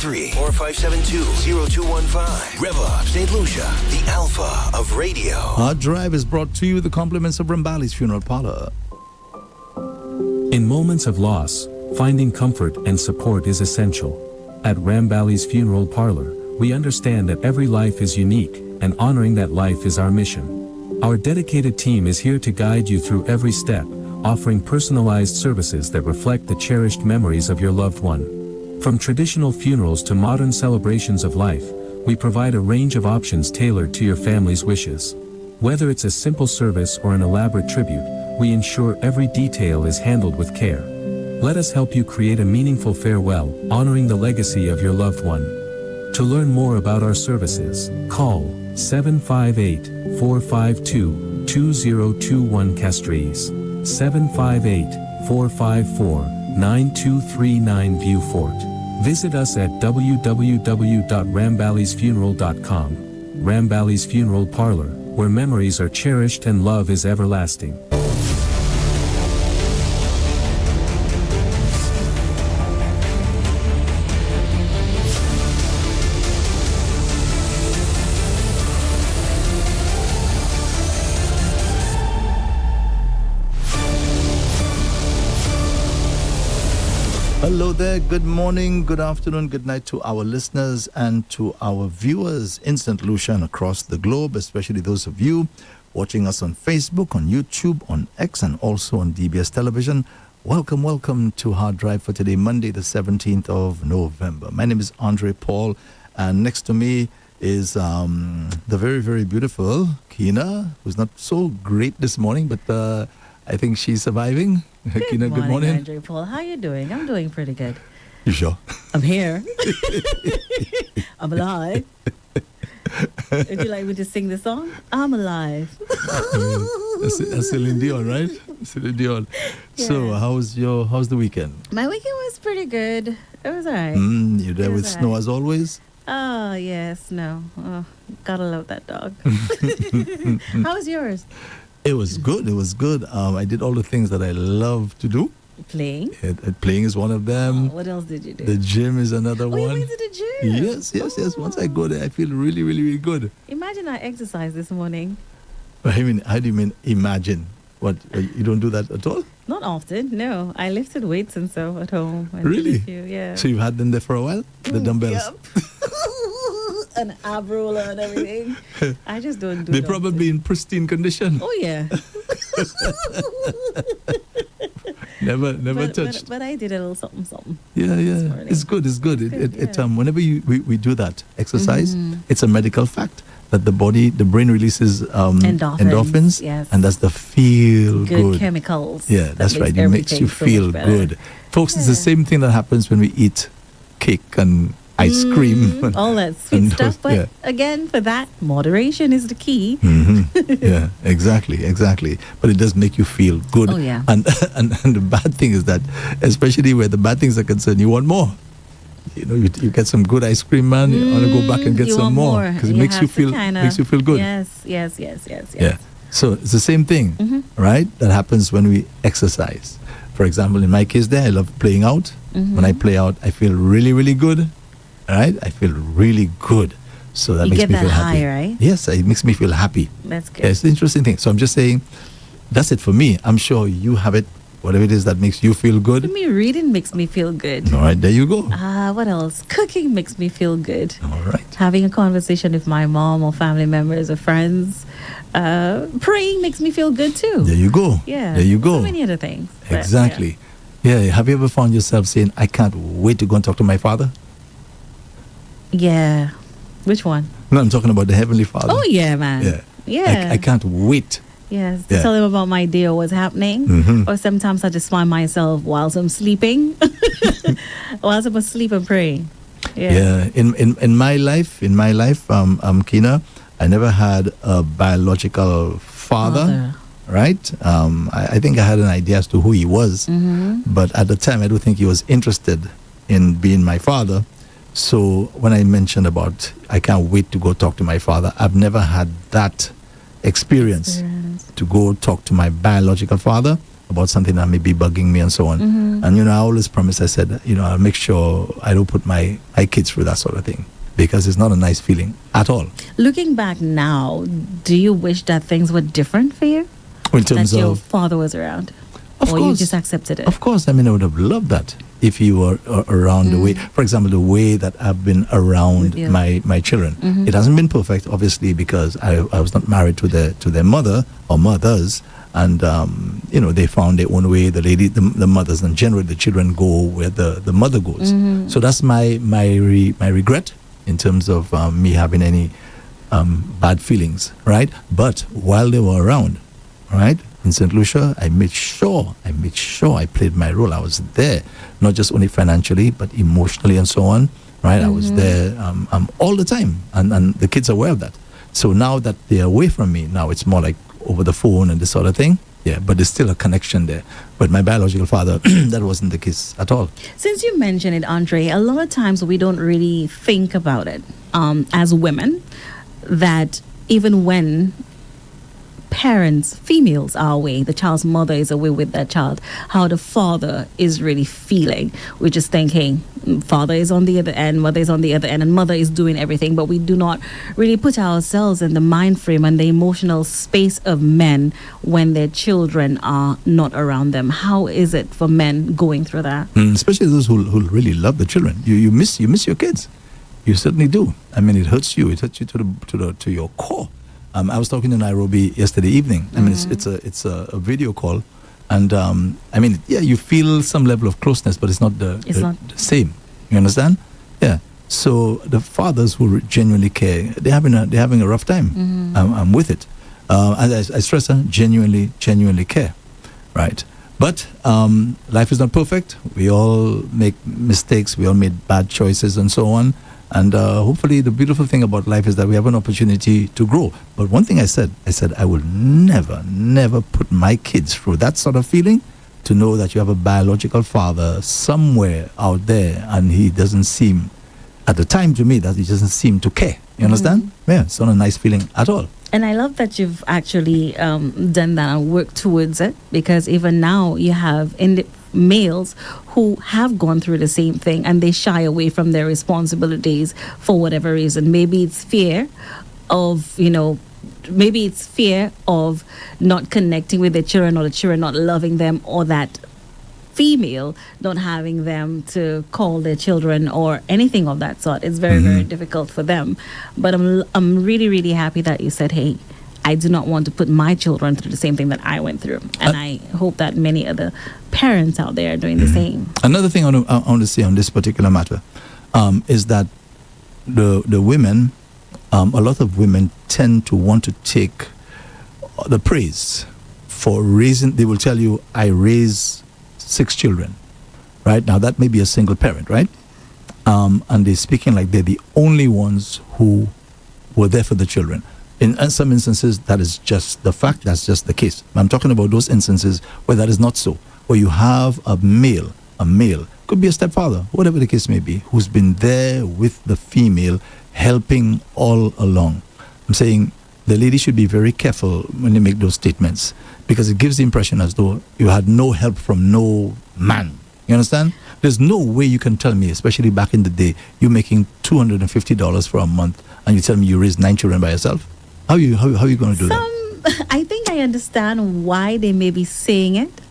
713 or 572-0215. Rev-Up St. Lucia, the alpha of radio. Our drive is brought to you with the compliments of Rambali's Funeral Parlor. In moments of loss, finding comfort and support is essential. At Rambali's Funeral Parlor, we understand that every life is unique, and honoring that life is our mission. Our dedicated team is here to guide you through every step, offering personalized services that reflect the cherished memories of your loved one. From traditional funerals to modern celebrations of life, we provide a range of options tailored to your family's wishes. Whether it's a simple service or an elaborate tribute, we ensure every detail is handled with care. Let us help you create a meaningful farewell, honoring the legacy of your loved one. To learn more about our services, call 758-452-2021 Castries, 758-454-9239 Viewfort. Visit us at www.ramballysfuneral.com. Rambali's Funeral Parlor, where memories are cherished and love is everlasting. Hello there, good morning, good afternoon, good night to our listeners and to our viewers in St. Lucia and across the globe, especially those of you watching us on Facebook, on YouTube, on X, and also on DBS Television. Welcome, welcome to Hard Drive for today, Monday, the 17th of November. My name is Andre Paul, and next to me is the very, very beautiful Kina, who's not so great this morning, but I think she's surviving. Kina, good morning. Andre Paul. How you doing? I'm doing pretty good. You sure? I'm here. I'm alive. Would you like me to sing the song? I'm alive. That's Celine Dion, right? Celine Dion. Yeah. So, how's the weekend? My weekend was pretty good. It was all right. You there with snow as always? Oh, yeah, snow. Oh, gotta love that dog. How was yours? It was good. It was good. I did all the things that I love to do. Playing? Playing is one of them. Oh, what else did you do? The gym is another one. You went to the gym? Yes. Once I go there, I feel really, really, really good. Imagine I exercised this morning. I mean, how do you mean imagine? What, you don't do that at all? Not often, no. I lifted weights and so at home. And Really? Yeah. So you've had them there for a while? The dumbbells? Yep. An ab roller and everything. I just don't do They're probably in pristine condition. Oh, yeah. Never touched. But I did a little something. Yeah. It's good. Whenever we do that exercise, it's a medical fact that the brain releases endorphins, yes, and that's the feel good chemicals. Yeah, that's right. It makes you feel good. Folks, it's the same thing that happens when we eat cake and ice cream. All that sweet stuff. But again, for that, moderation is the key. Yeah, exactly. But it does make you feel good. Oh, yeah. And the bad thing is that, especially where the bad things are concerned, you want more. You know, you get some good ice cream, man. You want to go back and get some more because it makes you feel good. Yes. Yeah. So it's the same thing, right? That happens when we exercise. For example, in my case, I love playing out. When I play out, I feel really, really good. Right? I feel really good. So that makes me feel happy. High, right? Yes, it makes me feel happy. That's good. Yeah, it's an interesting thing. So I'm just saying, that's it for me. I'm sure you have it, whatever it is that makes you feel good. For me, reading makes me feel good. All right, there you go. What else? Cooking makes me feel good. All right. Having a conversation with my mom or family members or friends. Praying makes me feel good too. There you go. Yeah. There you go. So many other things. Exactly. Yeah. Have you ever found yourself saying, I can't wait to go and talk to my father? Yeah. Which one? No, I'm talking about the Heavenly Father. Oh, yeah, man. Yeah. I can't wait. Yes, to tell him about my day or what's happening. Or sometimes I just find myself whilst I'm sleeping, whilst I'm asleep and praying. Yeah. In my life, Kina, I never had a biological father. Right? I think I had an idea as to who he was, but at the time I don't think he was interested in being my father. So when I mentioned about I can't wait to go talk to my father, I've never had that experience to go talk to my biological father. about something that may be bugging me and so on. And, I always promise, I said, I'll make sure I don't put my kids through that sort of thing, because it's not a nice feeling at all. Looking back now, do you wish that things were different for you? In terms that your of, father was around? of or course, you just accepted it? Of course. I would have loved that if you were around the way, for example, the way that I've been around my children. It hasn't been perfect, obviously, because I was not married to their mother or mothers. And, they found their own way. The mothers, and generally the children go where the mother goes. So that's my regret in terms of me having any bad feelings, right? But while they were around, right, in St. Lucia, I made sure I played my role. I was there, not just only financially, but emotionally and so on, right? I was there all the time, and the kids are aware of that. So now that they're away from me, now it's more like over the phone and this sort of thing. Yeah, but there's still a connection there. But my biological father, that wasn't the case at all. Since you mentioned it, Andre, a lot of times we don't really think about it as women, that even when parents, females, are away, the child's mother is away with that child, how the father is really feeling. We just think, hey, father is on the other end, mother is on the other end, and mother is doing everything, but we do not really put ourselves in the mind frame and the emotional space of men when their children are not around them. How is it for men going through that? Especially those who really love the children. You miss your kids. You certainly do. It hurts you. It hurts you to your core. I was talking to Nairobi yesterday evening. It's a video call, and you feel some level of closeness, but it's not the same. You understand? Yeah. So the fathers who genuinely care, they're having a rough time. I'm with it. As I stress, genuinely care, right? But life is not perfect. We all make mistakes. We all made bad choices and so on. And hopefully the beautiful thing about life is that we have an opportunity to grow. But one thing I said I will never put my kids through that sort of feeling, to know that you have a biological father somewhere out there and he doesn't seem, at the time to me, that he doesn't seem to care. You understand? Yeah, it's not a nice feeling at all. And I love that you've actually done that and worked towards it, because even now you have males who have gone through the same thing and they shy away from their responsibilities for whatever reason. Maybe it's fear of, not connecting with their children, or the children not loving them, or that female not having them to call their children or anything of that sort. It's very, very difficult for them. But I'm really, really happy that you said, hey, I do not want to put my children through the same thing that I went through. And I hope that many other parents out there are doing the same. Another thing I want to say on this particular matter is that the women, a lot of women tend to want to take the praise for raising. They will tell you, I raise 6 children, right? Now that may be a single parent, right? And they're speaking like they're the only ones who were there for the children. In some instances, that is just the fact. That's just the case. I'm talking about those instances where that is not so, where you have a male, could be a stepfather, whatever the case may be, who's been there with the female, helping all along. I'm saying the lady should be very careful when they make those statements, because it gives the impression as though you had no help from no man. You understand? There's no way you can tell me, especially back in the day, you're making $250 for a month and you tell me you raised 9 children by yourself. How are you going to do that? I think I understand why they may be saying it,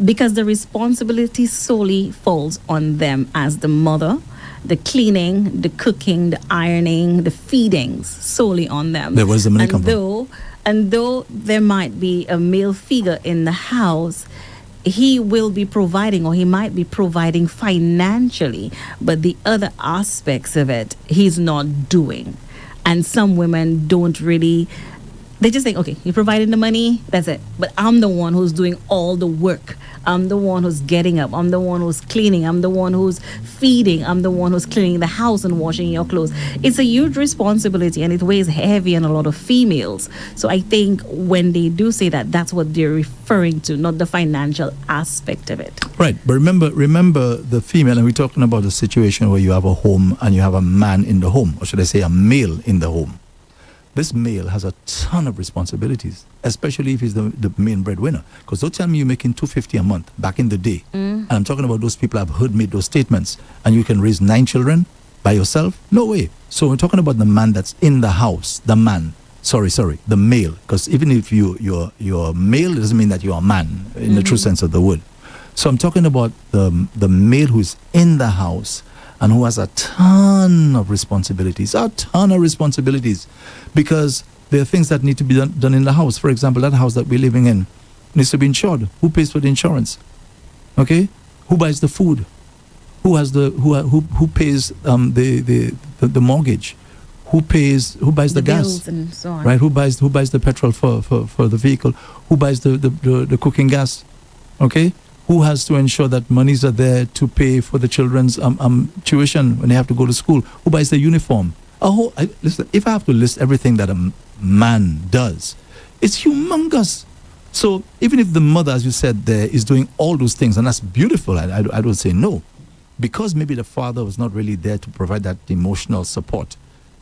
because the responsibility solely falls on them as the mother. The cleaning, the cooking, the ironing, the feedings, solely on them. Where does the money come from? And though there might be a male figure in the house, he will be providing, or he might be providing financially, but the other aspects of it, he's not doing. And some women don't really, they just think, okay, you're providing the money, that's it. But I'm the one who's doing all the work. I'm the one who's getting up. I'm the one who's cleaning. I'm the one who's feeding. I'm the one who's cleaning the house and washing your clothes. It's a huge responsibility, and it weighs heavy on a lot of females. So I think when they do say that, that's what they're referring to, not the financial aspect of it. Right. But remember the female, and we're talking about a situation where you have a home and you have a man in the home, or should I say a male in the home. this male has a ton of responsibilities, especially if he's the main breadwinner. Because don't tell me you're making $250 a month back in the day. And I'm talking about those people I've heard make those statements, and you can raise 9 children by yourself? No way. So we're talking about the man that's in the house, the man. Sorry, the male. Because even if you're male, it doesn't mean that you're a man in the true sense of the word. So I'm talking about the male who's in the house and who has a ton of responsibilities, because there are things that need to be done in the house. For example, that house that we're living in needs to be insured. Who pays for the insurance? Okay? Who buys the food? Who has who pays the mortgage? Who buys the gas? Bills and so on. Right? Who buys the petrol for the vehicle? Who buys the cooking gas? Okay? Who has to ensure that monies are there to pay for the children's tuition when they have to go to school? Who buys the uniform? Listen, if I have to list everything that a man does, it's humongous. So even if the mother, as you said there, is doing all those things, and that's beautiful, I don't say no. Because maybe the father was not really there to provide that emotional support.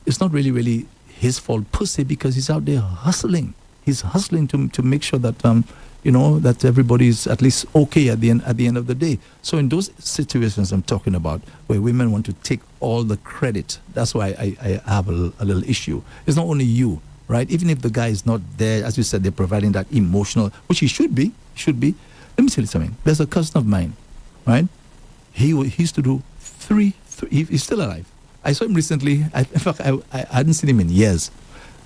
It's not really his fault per se, because he's out there hustling. He's hustling to make sure that that everybody's at least okay at the end of the day. So in those situations I'm talking about, where women want to take all the credit, that's why I have a little issue. It's not only you, right? Even if the guy is not there, as you said, they're providing that emotional, which he should be. Let me tell you something. There's a cousin of mine, right? He used to do three. He's still alive. I saw him recently. In fact, I hadn't seen him in years.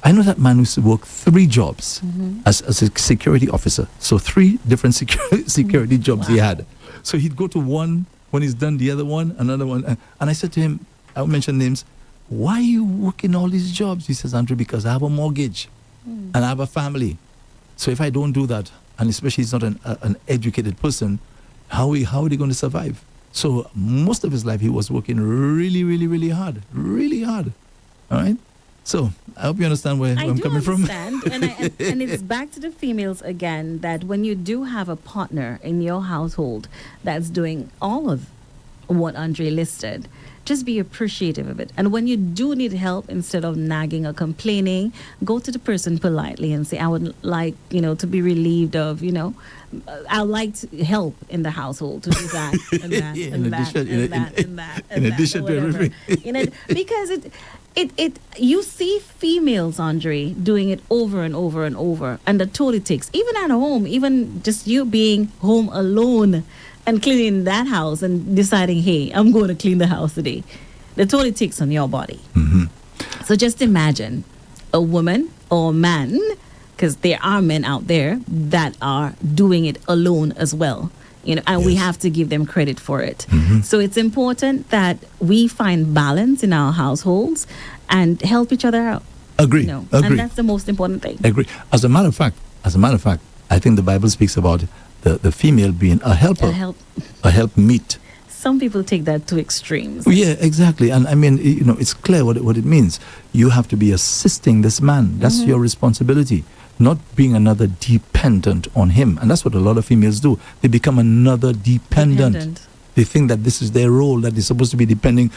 I know that man used to work 3 jobs as a security officer. So 3 different security jobs he had. So he'd go to one, when he's done the other one, another one. And I said to him, I won't mention names, why are you working all these jobs? He says, Andrew, because I have a mortgage and I have a family. So if I don't do that, and especially he's not an educated person, how are they going to survive? So most of his life he was working really hard. All right? So I hope you understand where I'm coming from. I do understand. and it's back to the females again, that when you do have a partner in your household that's doing all of what Andre listed, just be appreciative of it. And when you do need help, instead of nagging or complaining, go to the person politely and say, I would like, to be relieved of, I would like to help in the household to do that and that and that. In addition to everything. Because you see females, Andre, doing it over and over and over, and that's all it takes. Even at home, even just you being home alone and cleaning that house and deciding, hey, I'm going to clean the house today. That's all it takes on your body. So just imagine a woman or a man, because there are men out there that are doing it alone as well. And we have to give them credit for it. So it's important that we find balance in our households and help each other out. Agree. And that's the most important thing. Agree. As a matter of fact, I think the Bible speaks about the female being a helper, a helpmeet. Some people take that to extremes. Yeah, exactly. And I mean, it's clear what it means. You have to be assisting this man. That's your responsibility. Not being another dependent on him. And that's what a lot of females do. They become another dependent. They think that this is their role, that they're supposed to be depending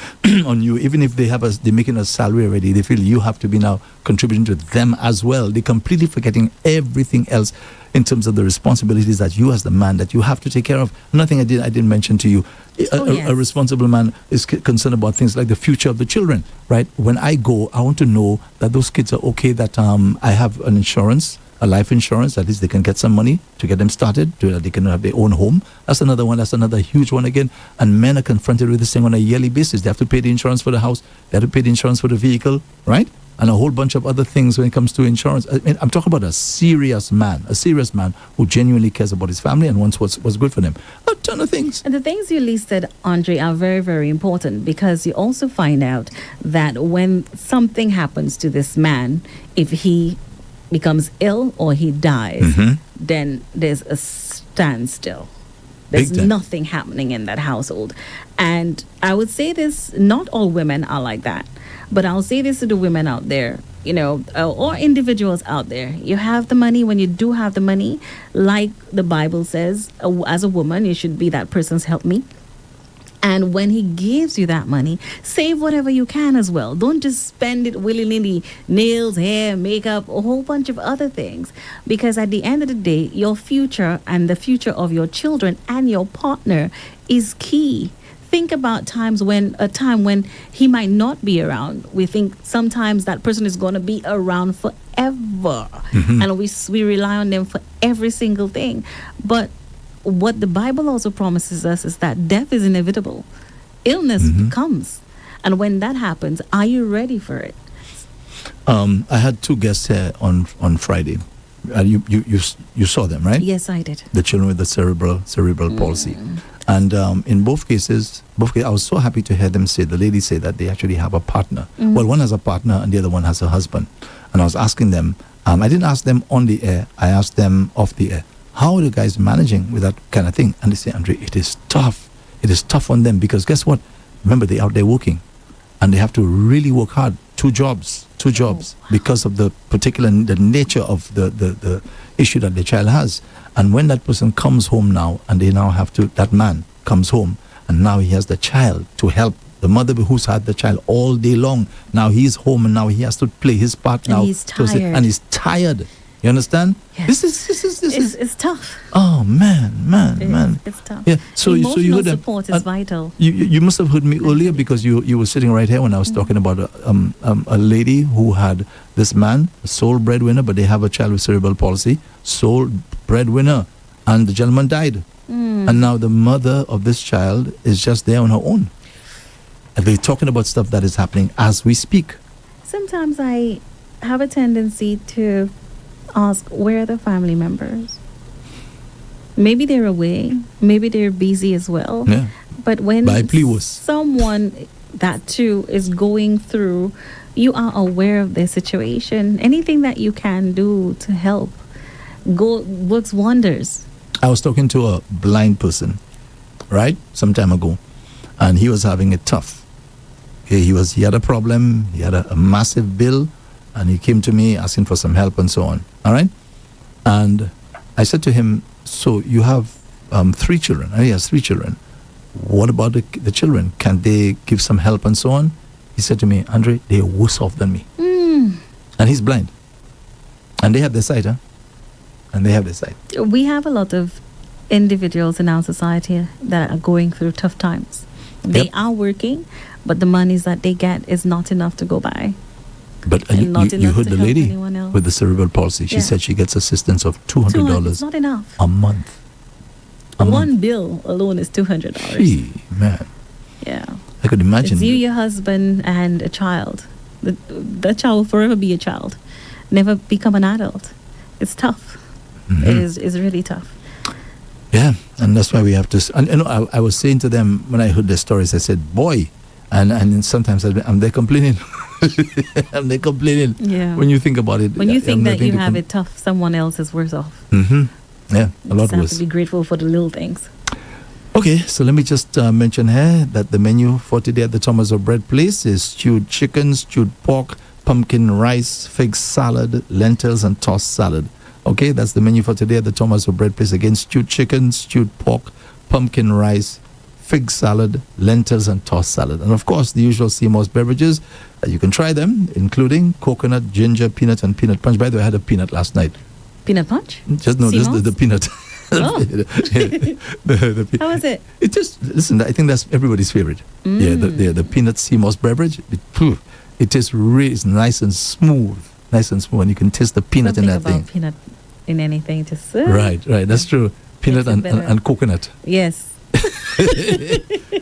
on you. Even if they're making a salary already, they feel you have to be now contributing to them as well. They're completely forgetting everything else in terms of the responsibilities that you as the man, that you have to take care of. Nothing I didn't mention to you. A responsible man is concerned about things like the future of the children, right? When I go, I want to know that those kids are okay, that I have an insurance, a life insurance, at least they can get some money to get them started, so that they can have their own home. That's another one. That's another huge one again. And men are confronted with this thing on a yearly basis. They have to pay the insurance for the house. They have to pay the insurance for the vehicle, right? And a whole bunch of other things when it comes to insurance. I mean, I'm talking about a serious man who genuinely cares about his family and wants what's good for them. A ton of things. And the things you listed, Andre, are very, very important, because you also find out that when something happens to this man, if he becomes ill or he dies, then there's a standstill. There's nothing happening in that household. And I would say this, not all women are like that. But I'll say this to the women out there, or individuals out there. You have the money. When you do have the money, like the Bible says, as a woman, you should be that person's helpmeet. And when he gives you that money, save whatever you can as well. Don't just spend it willy-nilly, nails, hair, makeup, a whole bunch of other things. Because at the end of the day, your future and the future of your children and your partner is key. Think about a time when he might not be around. We think sometimes that person is going to be around forever. And we rely on them for every single thing. But what the Bible also promises us is that death is inevitable. Illness comes. And when that happens, are you ready for it? I had two guests here on Friday. You saw them, right? Yes, I did. The children with the cerebral palsy. And in both cases, I was so happy to hear them say, the lady say that they actually have a partner. Well, one has a partner and the other one has a husband. And I was asking them, I didn't ask them on the air, I asked them off the air, how are you guys managing with that kind of thing? And they say, Andre, it is tough. It is tough on them because guess what? Remember, they're out there working and they have to really work hard. Two jobs because of the nature of the issue that the child has. And when that person comes home now and they now have to, that man comes home and now he has the child to help the mother who's had the child all day long. Now he's home and now he has to play his part now. And he's tired. And he's tired. You understand? Yes. This is It's tough. Oh man. It's tough. Yeah. So Emotional you heard them. support is vital. You must have heard me earlier because you were sitting right here when I was talking about a lady who had this man, a sole breadwinner, but they have a child with cerebral palsy, sole breadwinner, and the gentleman died. And now the mother of this child is just there on her own. And they're talking about stuff that is happening as we speak. Sometimes I have a tendency to ask, where are the family members? Maybe they're away. Maybe they're busy as well. Yeah. But when By Pliwas. someone that too is going through, you are aware of their situation. Anything that you can do to help works wonders. I was talking to a blind person, right, some time ago, and he was having it tough. He had a problem. He had a massive bill, and he came to me asking for some help and so on. All right, and I said to him, "So you have 3 children?" And he has 3 children. What about the children? Can they give some help and so on? He said to me, "Andre, they're worse off than me." And he's blind, and they have their sight, huh? And they have their sight. We have a lot of individuals in our society that are going through tough times. They are working, but the monies that they get is not enough to go by. But And not you enough heard to the help lady anyone else. with the cerebral palsy. She Yeah. said she gets assistance of $200 It's not enough. a month. A One month. bill alone is $200. Gee, man, Yeah. I could imagine. It's you, your husband, and a child. The child will forever be a child, never become an adult. It's tough. It is really tough. Yeah, and that's why we have to. And you know, I was saying to them when I heard the stories, I said, "Boy," and sometimes I'm there complaining. I'm there complaining. Yeah. When you think about it, When you I'm think there that you to have it tough, someone else is worse off. Yeah, a You lot just have worse. to be grateful for the little things. Okay, so let me just mention here that the menu for today at the Thomas of Bread place is stewed chicken, stewed pork, pumpkin rice, fig salad, lentils, and tossed salad. Okay, that's the menu for today at the Thomas of Bread place. Again, stewed chicken, stewed pork, pumpkin rice, fig salad, lentils, and tossed salad. And of course, the usual CMOS beverages. You can try them, including coconut, ginger, peanut, and peanut punch. By the way, I had a peanut last night. Peanut punch? Just the peanut. Oh. the How was it? It just, listen, I think that's everybody's favorite. Yeah, the peanut CMOS beverage. It tastes really, it's nice and smooth. Nice and smooth. And you can taste the peanut in Something that about thing. peanut in anything. Just Right. That's true. Peanut Makes it better. and coconut. Yes.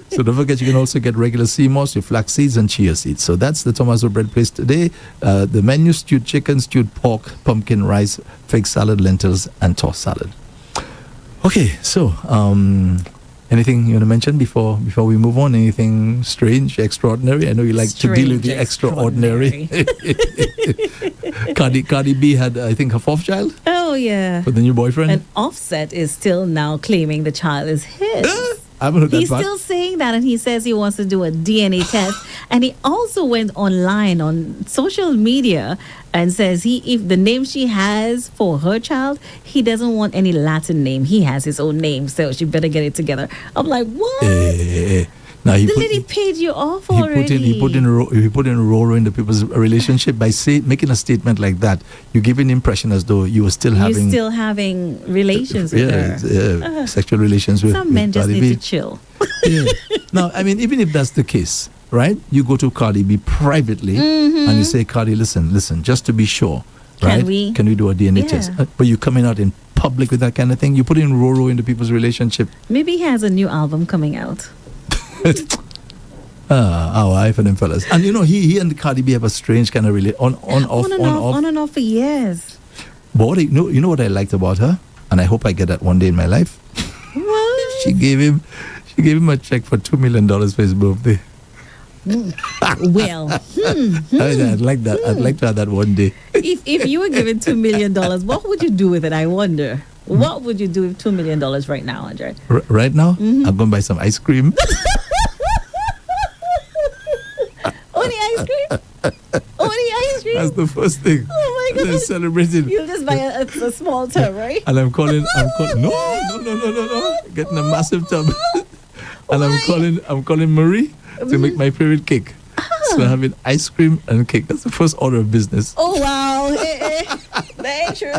So don't forget, you can also get regular CMOS with flax seeds and chia seeds. So that's the Tomaso Bread place today. The menu: stewed chicken, stewed pork, pumpkin rice, fig salad, lentils, and tossed salad. Okay, so anything you want to mention before we move on? Anything strange, extraordinary? I know you like to deal with the extraordinary. Cardi B had, I think, her 4th child Oh, yeah. with the new boyfriend. And Offset is still now claiming the child is his. I haven't heard that He's part. still saying that, and he says he wants to do a DNA test. And he also went online on social media and says if the name she has for her child, he doesn't want any Latin name. He has his own name, so she better get it together. I'm like, what? Now The lady paid you off already. He put in Roro in the people's relationship by making a statement like that. You give an impression as though you were still having relations with her. Sexual relations with. Some men just Cardi need B. to chill. Yeah. Now, I mean, even if that's the case, right? You go to Cardi B privately and you say, Cardi, listen, just to be sure, right? Can we do a DNA test? But you coming out in public with that kind of thing. You put in Roro into people's relationship. Maybe he has a new album coming out. Our eye for them fellas. And you know, he and Cardi B have a strange kind of on and off for years. But what you know what I liked about her, and I hope I get that one day in my life. What? She gave him a check for $2 million for his birthday. Well, I'd like that. I'd like to have that one day. If you were given $2 million, what would you do with it? I wonder. What would you do with $2 million right now, Andre? Right now, I'm going to buy some ice cream. Only ice cream? Only ice cream? That's the first thing. Oh my God. They're celebrating. You'll just buy a small tub, right? And I'm calling. No. Getting a massive tub. And I'm calling Marie to make my favorite cake. So I'm having ice cream and cake. That's the first order of business. Oh, wow. That ain't true.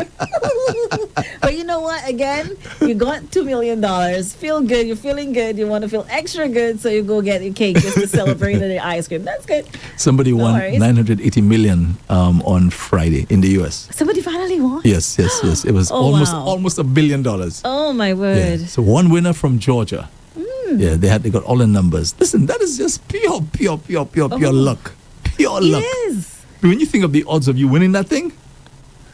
But you know what? Again, you got $2 million. Feel good. You're feeling good. You want to feel extra good. So you go get your cake just to celebrate the ice cream. That's good. Somebody won $980 million on Friday in the U.S. Somebody finally won? Yes. It was almost $1 billion. Oh, my word. Yeah. So one winner from Georgia. Yeah, they got all the numbers. Listen, that is just pure luck. Pure luck. Yes. When you think of the odds of you winning that thing,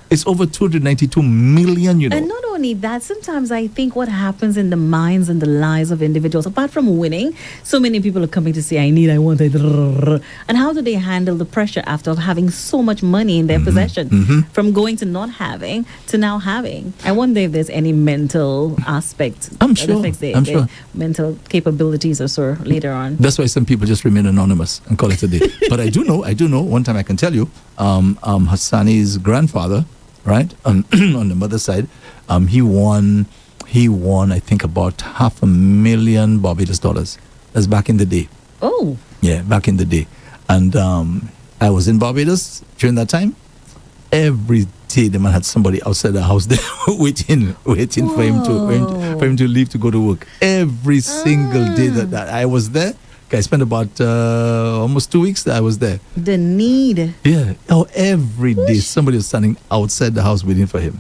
it's over 292 million, you know. And not only that, sometimes I think what happens in the minds and the lives of individuals, apart from winning, so many people are coming to say, I want it. And how do they handle the pressure after having so much money in their possession? From going to not having to now having. I wonder if there's any mental aspect I'm that sure. affects their mental capabilities or so later on. That's why some people just remain anonymous and call it a day. But I do know, one time I can tell you, Hassani's grandfather, right, on the mother's side, he won, I think, about $500,000 Barbados dollars. That's back in the day. Oh. Yeah, back in the day. And I was in Barbados during that time. Every day the man had somebody outside the house there waiting for him to leave to go to work. Every single day that I was there. I spent about almost 2 weeks that I was there. The need. Yeah. Oh, every day somebody was standing outside the house waiting for him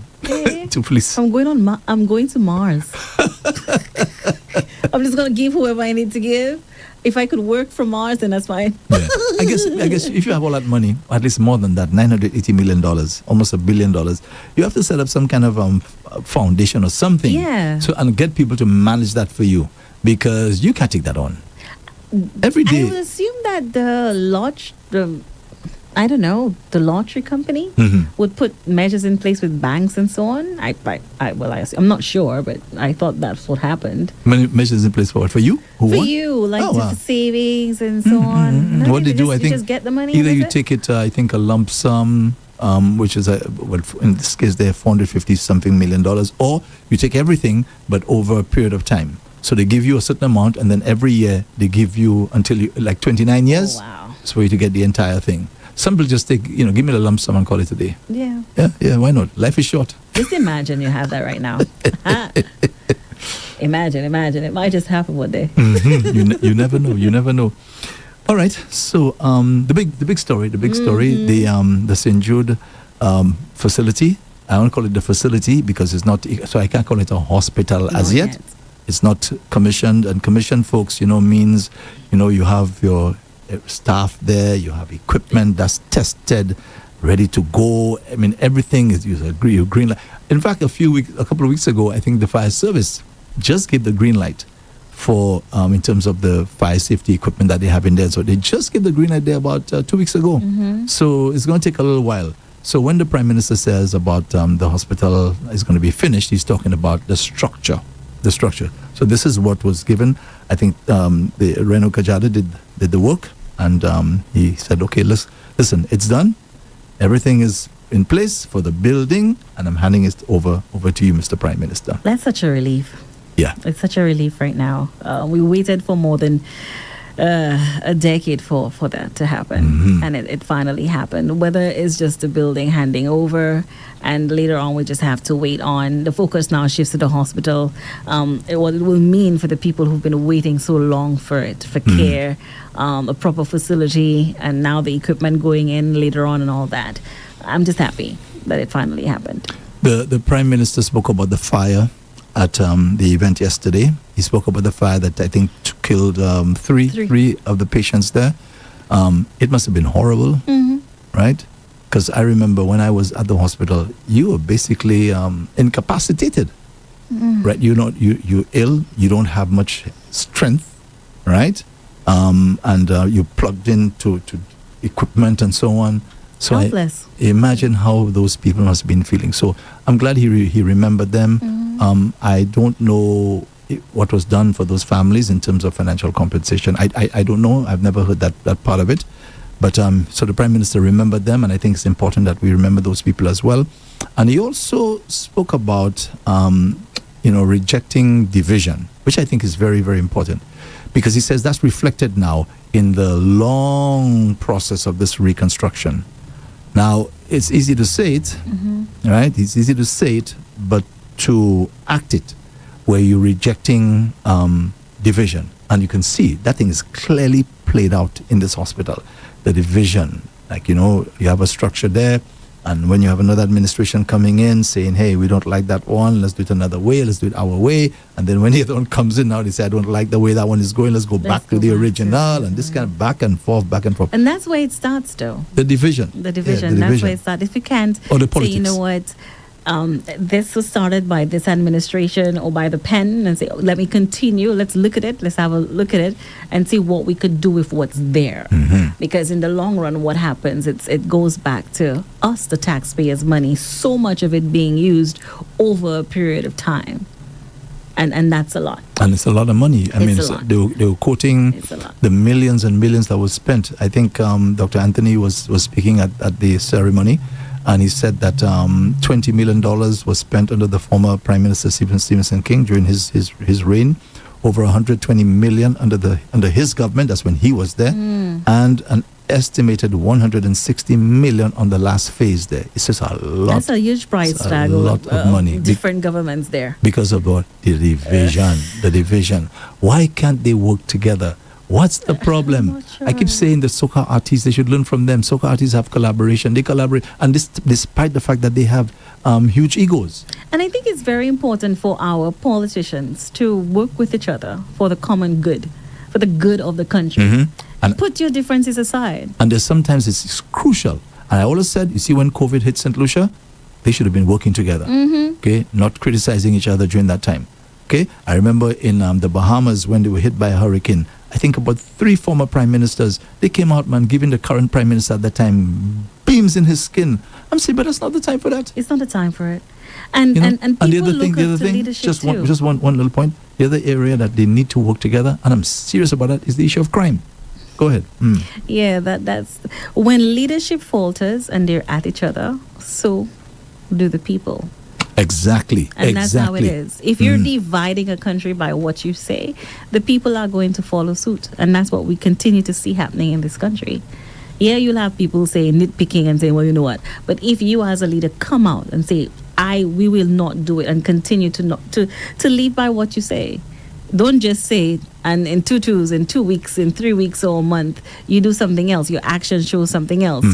to please. I'm going to Mars. I'm just going to give whoever I need to give. If I could work from Mars, then that's fine. Yeah. I guess if you have all that money, at least more than that, $980 million, almost $1 billion, you have to set up some kind of foundation or something. Yeah. And get people to manage that for you, because you can't take that on. Every day. I would assume that the lottery company would put measures in place with banks and so on. I'm not sure, but I thought that's what happened. Many measures in place for what? For you? For you, like savings and so on. What they do, I think, you just get the money. Either you take it, I think, a lump sum, which is in this case, they're $450-something million, or you take everything, but over a period of time. So they give you a certain amount, and then every year they give you until you like 29 years. Oh, wow. So for you to get the entire thing. Some people just take, give me the lump sum and call it a day. Yeah. Yeah, why not? Life is short. Just imagine you have that right now. Imagine. It might just happen one day. You never know. All right. So the big story, the St. Jude facility. I don't call it the facility because it's not, so I can't call it a hospital as yet. It's not commissioned, and commissioned folks, means, you have your staff there, you have equipment that's tested, ready to go. I mean, everything is green light. In fact, a couple of weeks ago, I think the fire service just gave the green light for, in terms of the fire safety equipment that they have in there. So they just gave the green light there about 2 weeks ago. So it's going to take a little while. So when the Prime Minister says about the hospital is going to be finished, he's talking about the structure. So this is what was given. I think the Reno Kajada did the work, and he said, okay, listen, it's done. Everything is in place for the building, and I'm handing it over to you, Mr. Prime Minister. That's such a relief. Yeah. It's such a relief right now. We waited for more than a decade for that to happen, and it finally happened. Whether it's just the building handing over, and later on we just have to wait on the focus now shifts to the hospital. What it will mean for the people who've been waiting so long for it, for care, a proper facility, and now the equipment going in later on and all that. I'm just happy that it finally happened. The Prime Minister spoke about the fire at the event yesterday. He spoke about the fire that I think killed three of the patients there. It must have been horrible, right? Because I remember when I was at the hospital, you were basically incapacitated, right? You're ill. You don't have much strength, right? And you're plugged into equipment and so on. So Helpless. I imagine how those people must have been feeling. So I'm glad he remembered them. I don't know what was done for those families in terms of financial compensation. I don't know. I've never heard that part of it. But so the Prime Minister remembered them, and I think it's important that we remember those people as well. And he also spoke about rejecting division, which I think is very, very important, because he says that's reflected now in the long process of this reconstruction. Now, it's easy to say it, right? It's easy to say it, but to act it, where you're rejecting division. And you can see that thing is clearly played out in this hospital. The division, you have a structure there, and when you have another administration coming in saying, hey, we don't like that one, let's do it another way, let's do it our way. And then when the other one comes in now, they say, I don't like the way that one is going, let's go back to the original, and this kind of back and forth. And that's where it starts, though. The division. The division. Yeah, that's where it starts. If you can't or the politics. Say, you know what, this was started by this administration or by the pen, and say, let me continue, let's look at it, let's have a look at it and see what we could do with what's there. Because in the long run, what happens, it goes back to us, the taxpayers' money, so much of it being used over a period of time. And that's a lot. And it's a lot of money. They were quoting the millions and millions that was spent. I think Dr. Anthony was speaking at the ceremony, and he said that $20 million was spent under the former Prime Minister Stephen King during his reign, over 120 million under his government, that's when he was there, and an estimated 160 million on the last phase there. It's just a lot. That's a huge price tag. A lot of money. Different governments there. Because of what? The division. Why can't they work together? What's the problem? Sure. I keep saying the soca artists, they should learn from them. Soca artists have collaboration. They collaborate. And this, despite the fact that they have huge egos. And I think it's very important for our politicians to work with each other for the common good, for the good of the country. And put your differences aside. And there's sometimes it's crucial. And I always said, you see, when COVID hit St. Lucia, they should have been working together. Okay, not criticizing each other during that time. Okay, I remember in the Bahamas when they were hit by a hurricane, I think about 3 former prime ministers, they came out, man, giving the current prime minister at that time beams in his skin. I'm saying, but that's not the time for that. It's not the time for it. And people look up to leadership just too. Just one little point. The other area that they need to work together, and I'm serious about that, is the issue of crime. Go ahead. Yeah, that's when leadership falters and they're at each other, so do the people. Exactly. And that's how it is. If you're dividing a country by what you say, the people are going to follow suit. And that's what we continue to see happening in this country. Yeah, you'll have people say nitpicking and saying, well, you know what? But if you as a leader come out and say, we will not do it, and continue to live by what you say. Don't just say it, and in 2 weeks, in 3 weeks or a month, you do something else. Your action shows something else.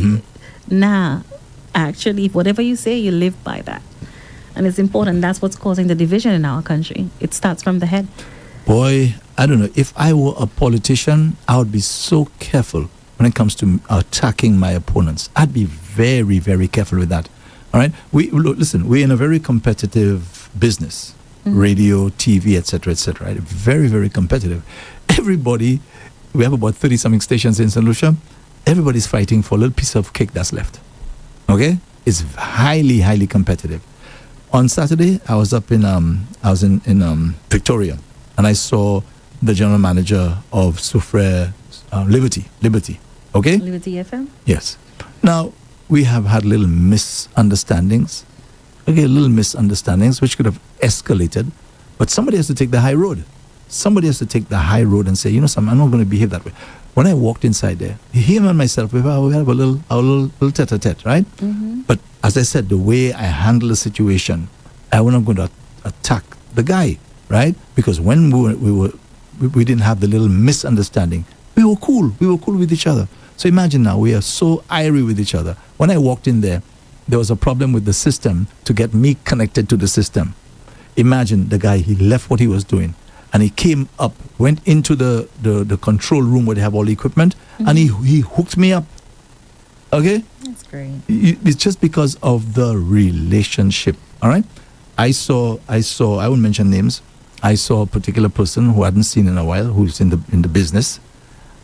Actually, whatever you say, you live by that. And it's important. That's what's causing the division in our country. It starts from the head. Boy, I don't know. If I were a politician, I would be so careful when it comes to attacking my opponents. I'd be very, very careful with that. All right? Listen, we're in a very competitive business. Radio, TV, etc., right? Very, very competitive. Everybody, we have about 30-something stations in St. Lucia. Everybody's fighting for a little piece of cake that's left. Okay? It's highly, highly competitive. On Saturday, I was up in Victoria, and I saw the general manager of Soufriere Liberty. Okay? Liberty FM? Yes. Now, we have had little misunderstandings. Okay, little misunderstandings which could have escalated, but somebody has to take the high road. somebody has to take the high road and say, you know something, I'm not going to behave that way. When I walked inside there, him and myself, we have a little tete-a-tete, right? But as I said, the way I handle the situation, I was not going to attack the guy, right? Because when we didn't have the little misunderstanding, we were cool with each other. So imagine now, we are so irie with each other. When I walked in there was a problem with the system to get me connected to the system. Imagine the guy, he left what he was doing and he came up, went into the control room where they have all the equipment, and he hooked me up. Okay? That's great. It's just because of the relationship. All right? I won't mention names. I saw a particular person who I hadn't seen in a while, who's in the business,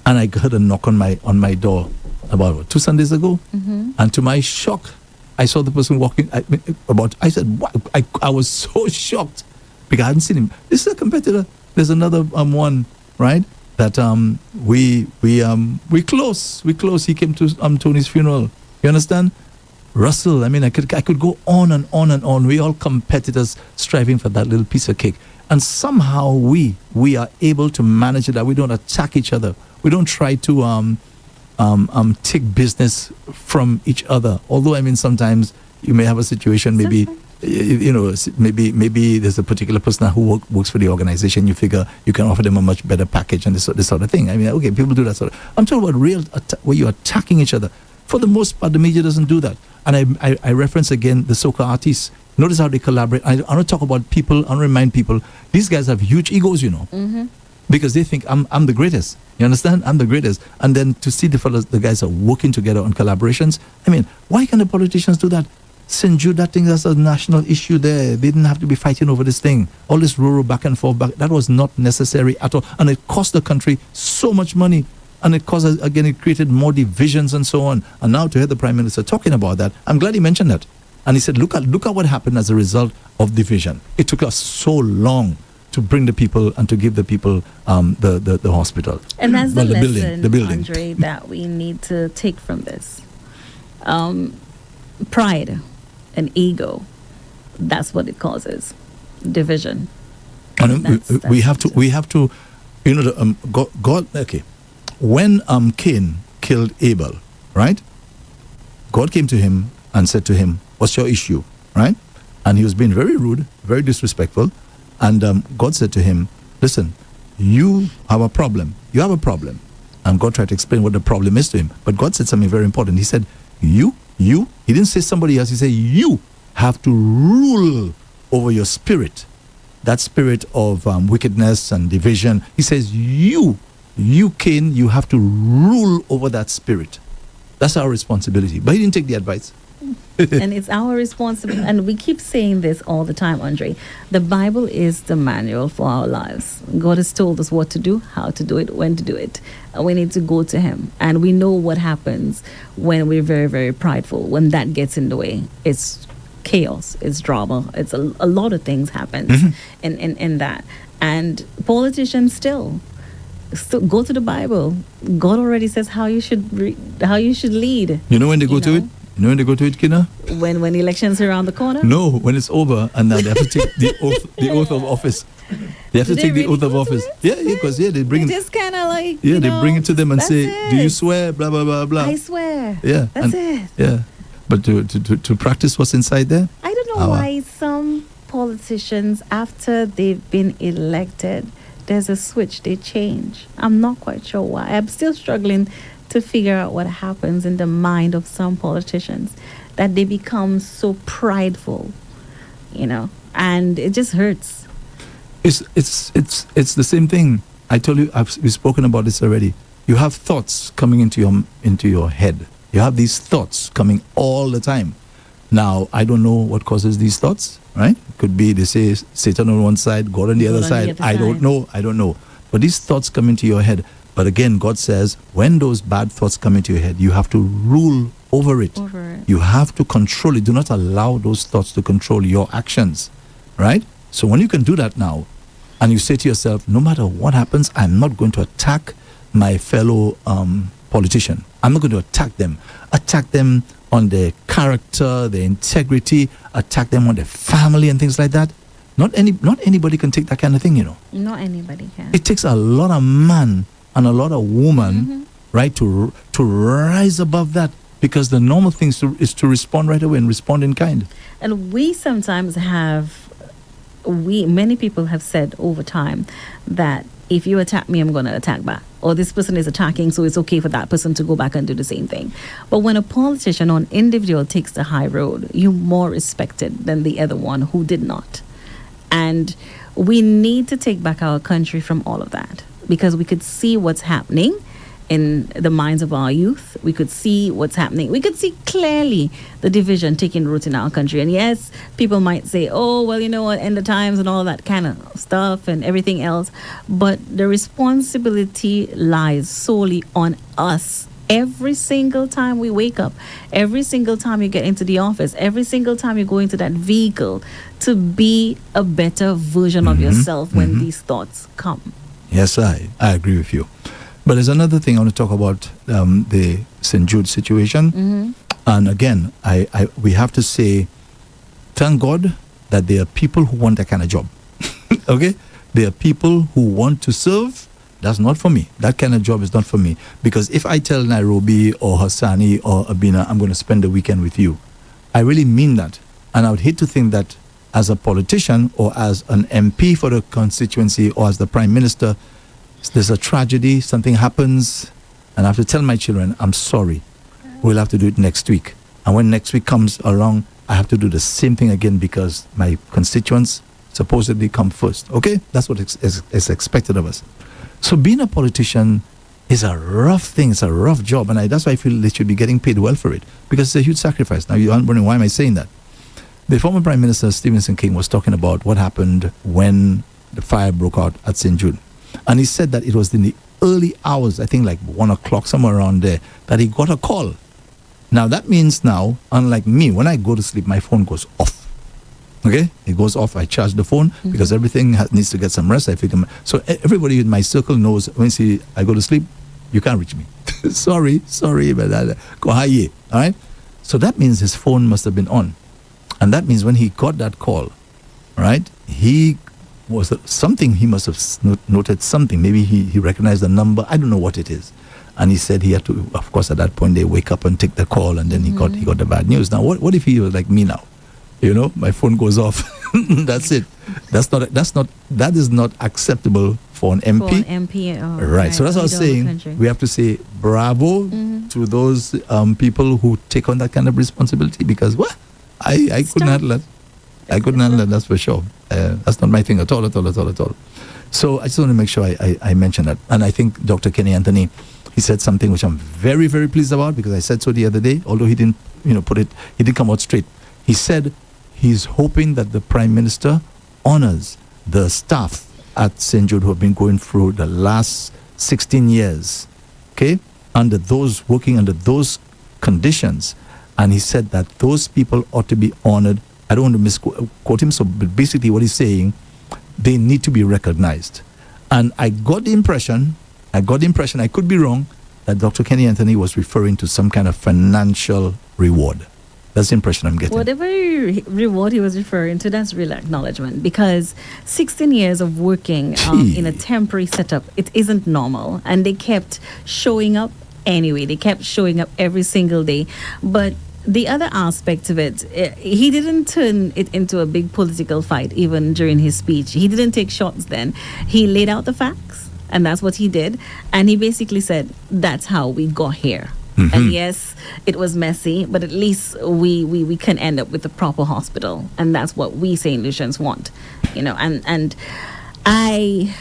and I heard a knock on my door about 2 Sundays ago, and to my shock, I saw the person walking. I said, what? I was so shocked because I hadn't seen him. This is a competitor. There's another one, right? That we close. He came to Tony's funeral. You understand? Russell, I mean, I could go on and on and on. We all competitors striving for that little piece of cake. And somehow we are able to manage it, that we don't attack each other. We don't try to take business from each other. Although, I mean, sometimes you may have a situation, maybe, maybe there's a particular person who works for the organization. You figure you can offer them a much better package and this sort of thing. I mean, okay, people do that sort of. I'm talking about real where you're attacking each other. For the most part, the media doesn't do that. And I reference again the soca artists. Notice how they collaborate. I want to talk about people. I want to remind people, these guys have huge egos, because they think I'm the greatest. You understand? I'm the greatest. And then to see the guys are working together on collaborations. I mean, why can't the politicians do that? St. Jude, that thing, that's a national issue there. They didn't have to be fighting over this thing. All this rural back and forth. That was not necessary at all. And it cost the country so much money. And it caused, again, it created more divisions and so on. And now to hear the Prime Minister talking about that, I'm glad he mentioned that. And he said, look at what happened as a result of division. It took us so long to bring the people and to give the people the hospital. And that's the lesson, building. Andre, that we need to take from this. Pride and ego, that's what it causes. Division. And we have to, God, okay. When Cain killed Abel, right? God came to him and said to him, what's your issue, right? And he was being very rude, very disrespectful. And God said to him, listen, you have a problem. You have a problem. And God tried to explain what the problem is to him. But God said something very important. He said, you, he didn't say somebody else. He said, you have to rule over your spirit. That spirit of wickedness and division. He says, you, Cain, you have to rule over that spirit. That's our responsibility. But he didn't take the advice. And it's our responsibility. And we keep saying this all the time, Andre. The Bible is the manual for our lives. God has told us what to do, how to do it, when to do it. And we need to go to him. And we know what happens when we're very, very prideful. When that gets in the way, it's chaos, it's drama. It's a lot of things happen in that. And politicians still go to the Bible. God already says how you should lead. You know when they go to it? You know when they go to it, Kina? When elections are around the corner? No, when it's over and now they have to take the oath of office. They have to take the oath of office. Yeah, because they bring it. Just kind of like they bring it to them and say, "Do you swear?" Blah blah blah blah. I swear. Yeah, that's it. Yeah, but to practice what's inside there. I don't know why some politicians, after they've been elected, there's a switch, they change. I'm not quite sure why. I'm still struggling to figure out what happens in the mind of some politicians, that they become so prideful, and it just hurts. It's the same thing. I told you, we've spoken about this already. You have thoughts coming into your head. You have these thoughts coming all the time. Now, I don't know what causes these thoughts, right? It could be, they say, Satan on one side, God on the other side. I don't know. But these thoughts come into your head. But again, God says, when those bad thoughts come into your head, you have to rule over it. You have to control it. Do not allow those thoughts to control your actions, right? So when you can do that now, and you say to yourself, no matter what happens, I'm not going to attack my fellow politician. I'm not going to attack them. Attack them on their character, their integrity, attack them on their family and things like that. Not anybody can take that kind of thing, you know. Not anybody can. It takes a lot of man and a lot of woman, right, to rise above that, because the normal thing is to respond right away and respond in kind. And we sometimes many people have said over time that if you attack me, I'm going to attack back. Or this person is attacking, so it's okay for that person to go back and do the same thing. But when a politician or an individual takes the high road, you're more respected than the other one who did not. And we need to take back our country from all of that, because we could see what's happening in the minds of our youth. We could see what's happening. We could see clearly the division taking root in our country. And yes, people might say, oh, well, you know what, end of times and all that kind of stuff and everything else. But the responsibility lies solely on us. Every single time we wake up, every single time you get into the office, every single time you go into that vehicle, to be a better version of yourself when these thoughts come. Yes, I agree with you. But there's another thing I want to talk about, the St. Jude situation. And again, we have to say, thank God that there are people who want that kind of job. Okay? There are people who want to serve. That's not for me. That kind of job is not for me. Because if I tell Nairobi or Hassani or Abina, I'm going to spend the weekend with you, I really mean that. And I would hate to think that as a politician or as an MP for the constituency or as the Prime Minister, there's a tragedy, something happens, and I have to tell my children, I'm sorry, we'll have to do it next week. And when next week comes along, I have to do the same thing again because my constituents supposedly come first. Okay? That's what is expected of us. So being a politician is a rough thing. It's a rough job. And that's why I feel they should be getting paid well for it, because it's a huge sacrifice. Now, you're wondering, why am I saying that? The former Prime Minister, Stephenson King, was talking about what happened when the fire broke out at St. Jude. And he said that it was in the early hours, I think like 1 o'clock, somewhere around there, that he got a call. Now, that means now, unlike me, when I go to sleep, my phone goes off. Okay? It goes off. I charge the phone because everything needs to get some rest. So everybody in my circle knows when I go to sleep, you can't reach me. sorry, but go high. All right? So that means his phone must have been on. And that means when he got that call, right, he must have noted something. Maybe he recognized the number. I don't know what it is. And he said he had to, of course, at that point, they wake up and take the call, and then he got the bad news. Now, what if he was like me now? You know, my phone goes off. That's it. That is not acceptable for an MP. For an MP, right. So that's what I was saying. We have to say bravo to those people who take on that kind of responsibility, because I couldn't handle that. I couldn't handle that, that's for sure. That's not my thing at all. So I just want to make sure I mention that. And I think Dr. Kenny Anthony, he said something which I'm very, very pleased about, because I said so the other day, although he didn't, he didn't come out straight. He said he's hoping that the Prime Minister honors the staff at St. Jude who have been going through the last 16 years, okay, working under those conditions. And he said that those people ought to be honored. I don't want to misquote him, but basically what he's saying, they need to be recognized. And I got the impression, I could be wrong, that Dr. Kenny Anthony was referring to some kind of financial reward. That's the impression I'm getting. Whatever reward he was referring to, that's real acknowledgement, because 16 years of working in a temporary setup, it isn't normal. And they kept showing up anyway. They kept showing up every single day. But the other aspect of it, he didn't turn it into a big political fight even during his speech. He didn't take shots then. He laid out the facts, and that's what he did. And he basically said, that's how we got here. And yes, it was messy, but at least we can end up with a proper hospital. And that's what we St. Lucians want. And I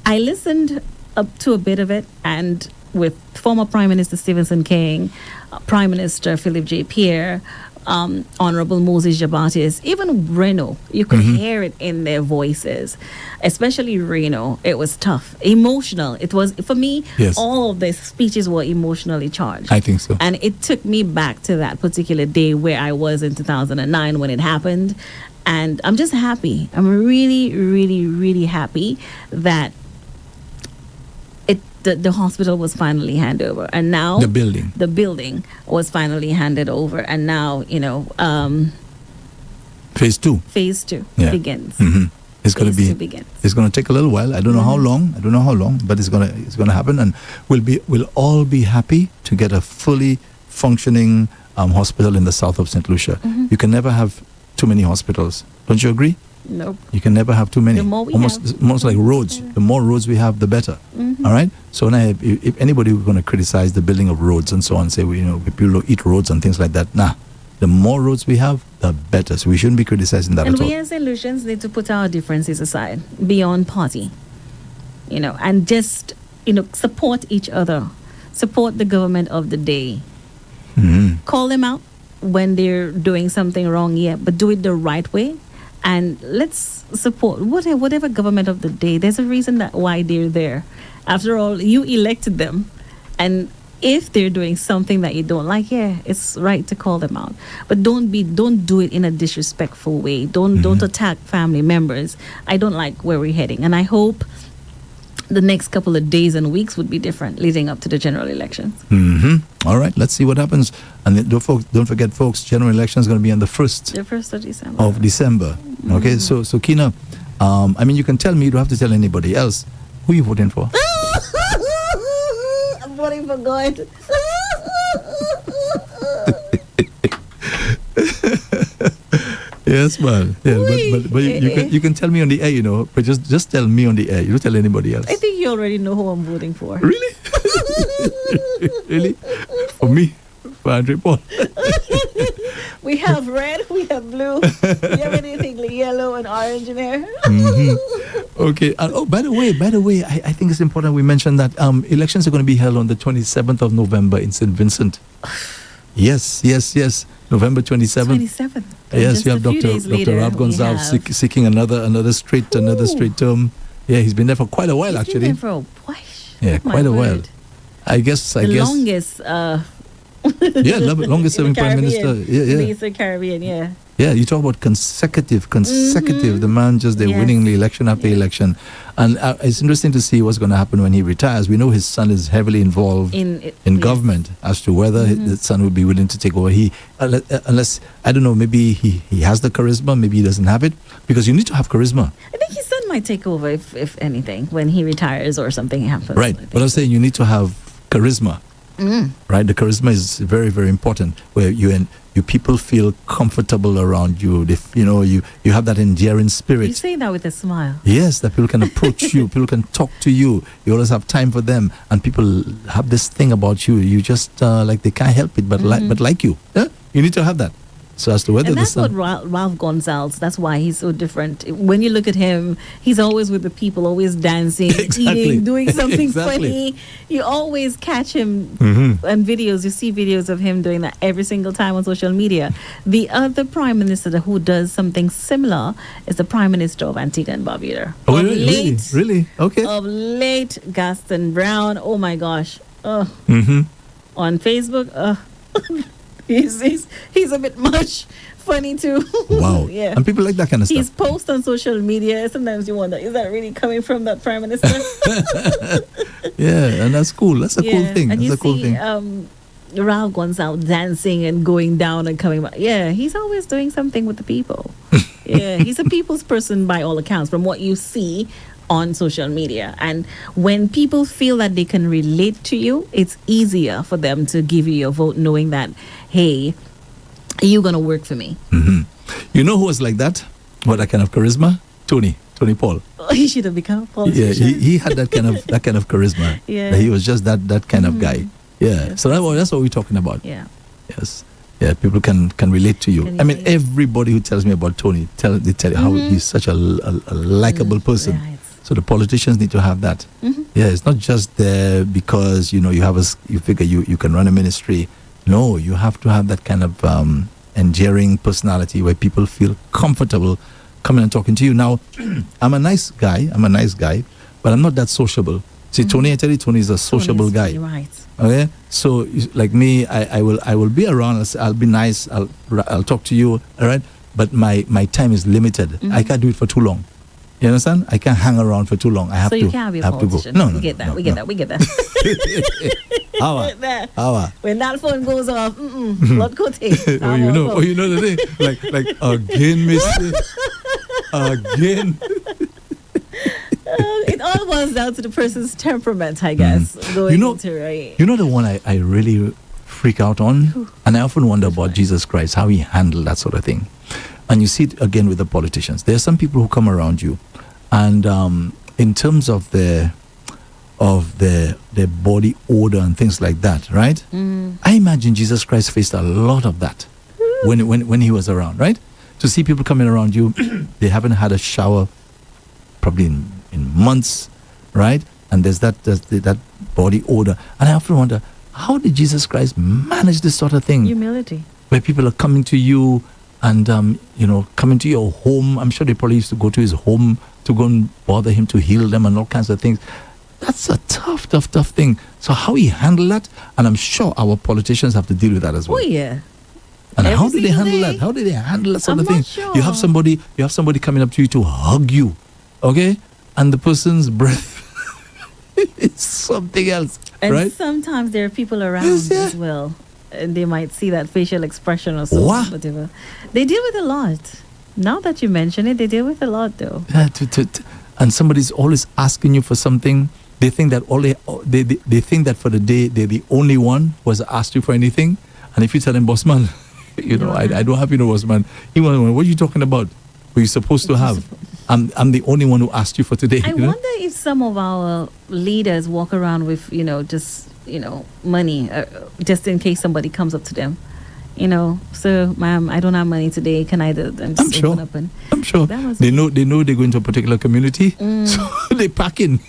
listened up to a bit of it, and with former Prime Minister Stephenson King, Prime Minister Philip J. Pierre, Honorable Moses Jabatis, even Reno, you could hear it in their voices, especially Reno. It was tough, emotional. It was, for me, all of the speeches were emotionally charged. I think so. And it took me back to that particular day where I was in 2009 when it happened. And I'm just happy. I'm really, really, really happy that the hospital was finally handed over, and now the building was finally handed over, and now Phase 2. Phase 2 Yeah. begins. It's going to Phase be. 2 begins. It's going to take a little while. I don't know how long. But it's going to happen, and we'll all be happy to get a fully functioning hospital in the south of St. Lucia. You can never have too many hospitals. Don't you agree? Nope. You can never have too many. The more we almost like roads. The more roads we have, the better. All right. So if anybody was going to criticize the building of roads and so on, say people eat roads and things like that, the more roads we have, the better. So we shouldn't be criticizing that And at all. we as St. Lucians need to put our differences aside beyond party, and just support each other, support the government of the day. Call them out when they're doing something wrong, but do it the right way. And let's support whatever government of the day. There's a reason why they're there. After all, you elected them. And if they're doing something that you don't like, it's right to call them out. But don't do it in a disrespectful way. Don't attack family members. I don't like where we're heading. And I hope the next couple of days and weeks would be different leading up to the general elections. All right, let's see what happens. And then don't forget, folks, general election is going to be on the 1st. The 1st of December. December. Okay, so Kina, you can tell me, you don't have to tell anybody else. Who are you voting for? I'm voting for God. Yes, man. Yeah, but you can tell me on the air, but just tell me on the air. You don't tell anybody else. I think you already know who I'm voting for. Really? Really? For me? For Andre Paul? We have red, we have blue. You have anything like yellow and orange in here? Okay. By the way, I think it's important we mention that elections are going to be held on the 27th of November in St. Vincent. Yes. November 27th. 27th. Yes, you have Dr. Ralph Gonzalez seeking another straight term. Yeah, he's been there for quite a while, He's actually. been there for Yeah, quite a while. I guess. The longest. Longest serving prime minister. In the Eastern Caribbean, yeah. Yeah, you talk about consecutive. The man just winning the election after election. And it's interesting to see what's going to happen when he retires. We know his son is heavily involved in government as to whether his son would be willing to take over. Unless, I don't know, maybe he has the charisma, maybe he doesn't have it. Because you need to have charisma. I think his son might take over if anything, when he retires or something happens. Right. But I'm saying you need to have charisma. Right, the charisma is very, very important. Where you people feel comfortable around you. You have that endearing spirit. You say that with a smile. Yes, that people can approach you. People can talk to you. You always have time for them, and people have this thing about you. You just like they can't help it, but like you. Yeah? You need to have that. So as to whether and that's what Ralph Gonzalez, that's why he's so different. When you look at him, he's always with the people, always dancing, eating, doing something funny. You always catch him and videos. You see videos of him doing that every single time on social media. The other prime minister who does something similar is the prime minister of Antigua and Barbuda. Oh, really? Okay. Of late, Gaston Brown. Oh my gosh. On Facebook. He's a bit much funny too. Wow. Yeah. And people like that kind of stuff. His posts on social media, sometimes you wonder, is that really coming from that prime minister? Yeah, and that's cool. That's a cool thing. And that's a cool thing. Ralph Gonzalez dancing and going down and coming back. Yeah, he's always doing something with the people. Yeah, he's a people's person by all accounts, from what you see on social media. And when people feel that they can relate to you, it's easier for them to give you your vote, knowing that, hey, you're going to work for me. You know who was like that? What, that kind of charisma? Tony Paul. Oh, he should have become a politician. Yeah, he had that kind of charisma. Yeah. He was just that kind of guy. Yeah. So that's what we're talking about. Yeah. Yes. Yeah, people can relate to you. I mean, everybody who tells me about Tony, they tell you how he's such a likable person. Right. So the politicians need to have that. Yeah, it's not just there because you figure you can run a ministry. No, you have to have that kind of endearing personality where people feel comfortable coming and talking to you. Now, I'm a nice guy, but I'm not that sociable. See, Tony, I tell you, Tony is a sociable guy. Right. Okay, so like me, I will be around. I'll be nice. I'll talk to you. All right, but my time is limited. I can't do it for too long. You understand? I can't hang around for too long. I have So to. you can't be a I have to go. politician. No, no, we get no, that. no, we get no. that. We get that. Hour. When that phone goes off, blood coating. Oh, you know the thing. Like again, Missy. Again. It all boils down to the person's temperament, I guess. Going You know- into, right? You know the one I really freak out on? And I often wonder about Jesus Christ, how he handled that sort of thing. And you see it again with the politicians. There are some people who come around you, and in terms of their body odor and things like that, right? I imagine Jesus Christ faced a lot of that when he was around, right? To see people coming around you, they haven't had a shower probably in months, right? And there's that body odor. And I often wonder, how did Jesus Christ manage this sort of thing? Humility. Where people are coming to you and, coming to your home. I'm sure they probably used to go to his home to go and bother him to heal them and all kinds of things. That's a tough thing. So how he handled that, and I'm sure our politicians have to deal with that as well. Oh, yeah. And Every how did they single handle day. that? How did they handle that sort I'm of thing? not sure. You have somebody coming up to you to hug you, okay? And the person's breath is something else, And right? sometimes there are people around Yes, yeah. as well. And they might see that facial expression or so. What? Whatever. They deal with a lot. Now that you mention it, they deal with a lot, though. Yeah, and somebody's always asking you for something. They think that they think that for the day they're the only one who has asked you for anything. And if you tell them, boss man, I don't have boss man. He wants, what are you talking about? Were you supposed to have? I'm the only one who asked you for today. I wonder if some of our leaders walk around with, just, money, just in case somebody comes up to them. So, ma'am, I don't have money today. Can I do? And I'm just sure. open up and I'm sure That was- they know they go into a particular community, so they pack in.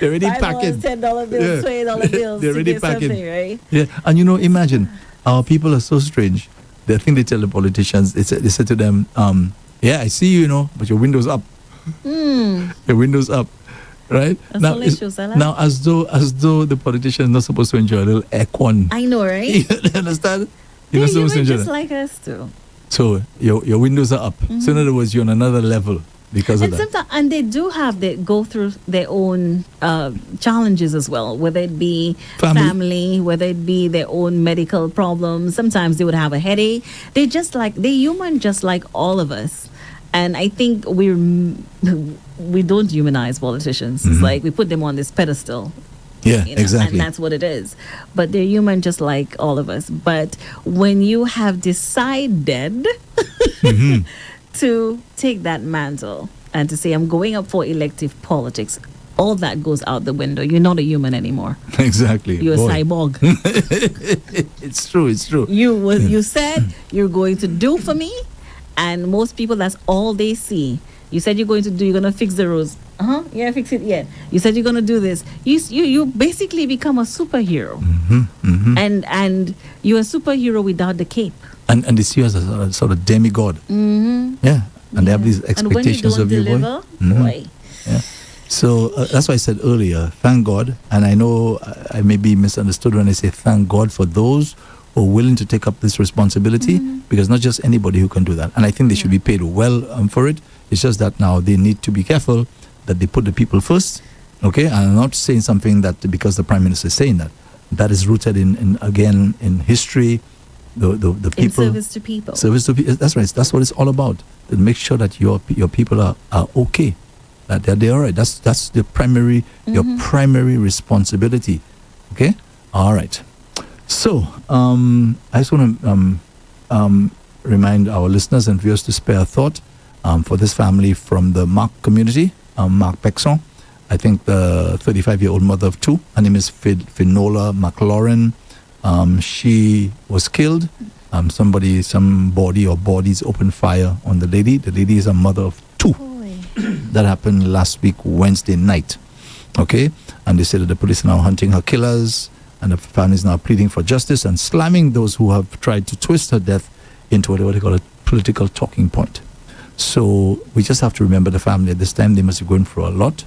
They're already packing. $5, $10 bills, Yeah. $20 bills. They're to already get packing. something, right? Yeah, and imagine our people are so strange. The thing they tell the politicians, they say to them, "Yeah, I see you, but your window's up. Your window's up." Right That's all they show, Salah. now, as though the politician is not supposed to enjoy a little aircon. I know, right? You understand? You're They're not supposed to human enjoy just that. like us, too. So your windows are up. So in other words, you're on another level because of And that. sometimes, they do go through their own challenges as well, whether it be family, whether it be their own medical problems. Sometimes they would have a headache. They're human, just like all of us. And I think we don't humanize politicians. It's like we put them on this pedestal. Yeah, exactly. And that's what it is. But they're human just like all of us. But when you have decided to take that mantle and to say, I'm going up for elective politics, all that goes out the window. You're not a human anymore. Exactly. You're Boy. a cyborg. It's true. You said you're going to do for me, and most people, that's all they see. You said you're going to fix the roads. Yeah, fix it. Yeah. You said you're going to do this. You basically become a superhero. And you're a superhero without the cape. And they see you as a sort of demigod. Yeah. And they have these expectations and when you don't of you, deliver, boy. boy. Yeah. So that's why I said earlier, thank God. And I know I may be misunderstood when I say thank God for those who are willing to take up this responsibility, because not just anybody who can do that. And I think they should be paid well for it. It's just that now they need to be careful that they put the people first. Okay, and I'm not saying something that because the Prime Minister is saying that. That is rooted in history, the people. In service to people. Service to people. That's right. That's what it's all about. To make sure that your people are okay, that they're all right. That's the primary your primary responsibility. Okay. All right. So I just want to remind our listeners and viewers to spare a thought for this family from the Mark community, Mark Pexon. I think the 35-year-old mother of two. Her name is Finola McLaurin. She was killed. Some body or bodies opened fire on the lady. The lady is a mother of two. That happened last week, Wednesday night. Okay? And they said that the police are now hunting her killers, and the family is now pleading for justice and slamming those who have tried to twist her death into what they call a political talking point. So we just have to remember the family at this time. They must be going through a lot.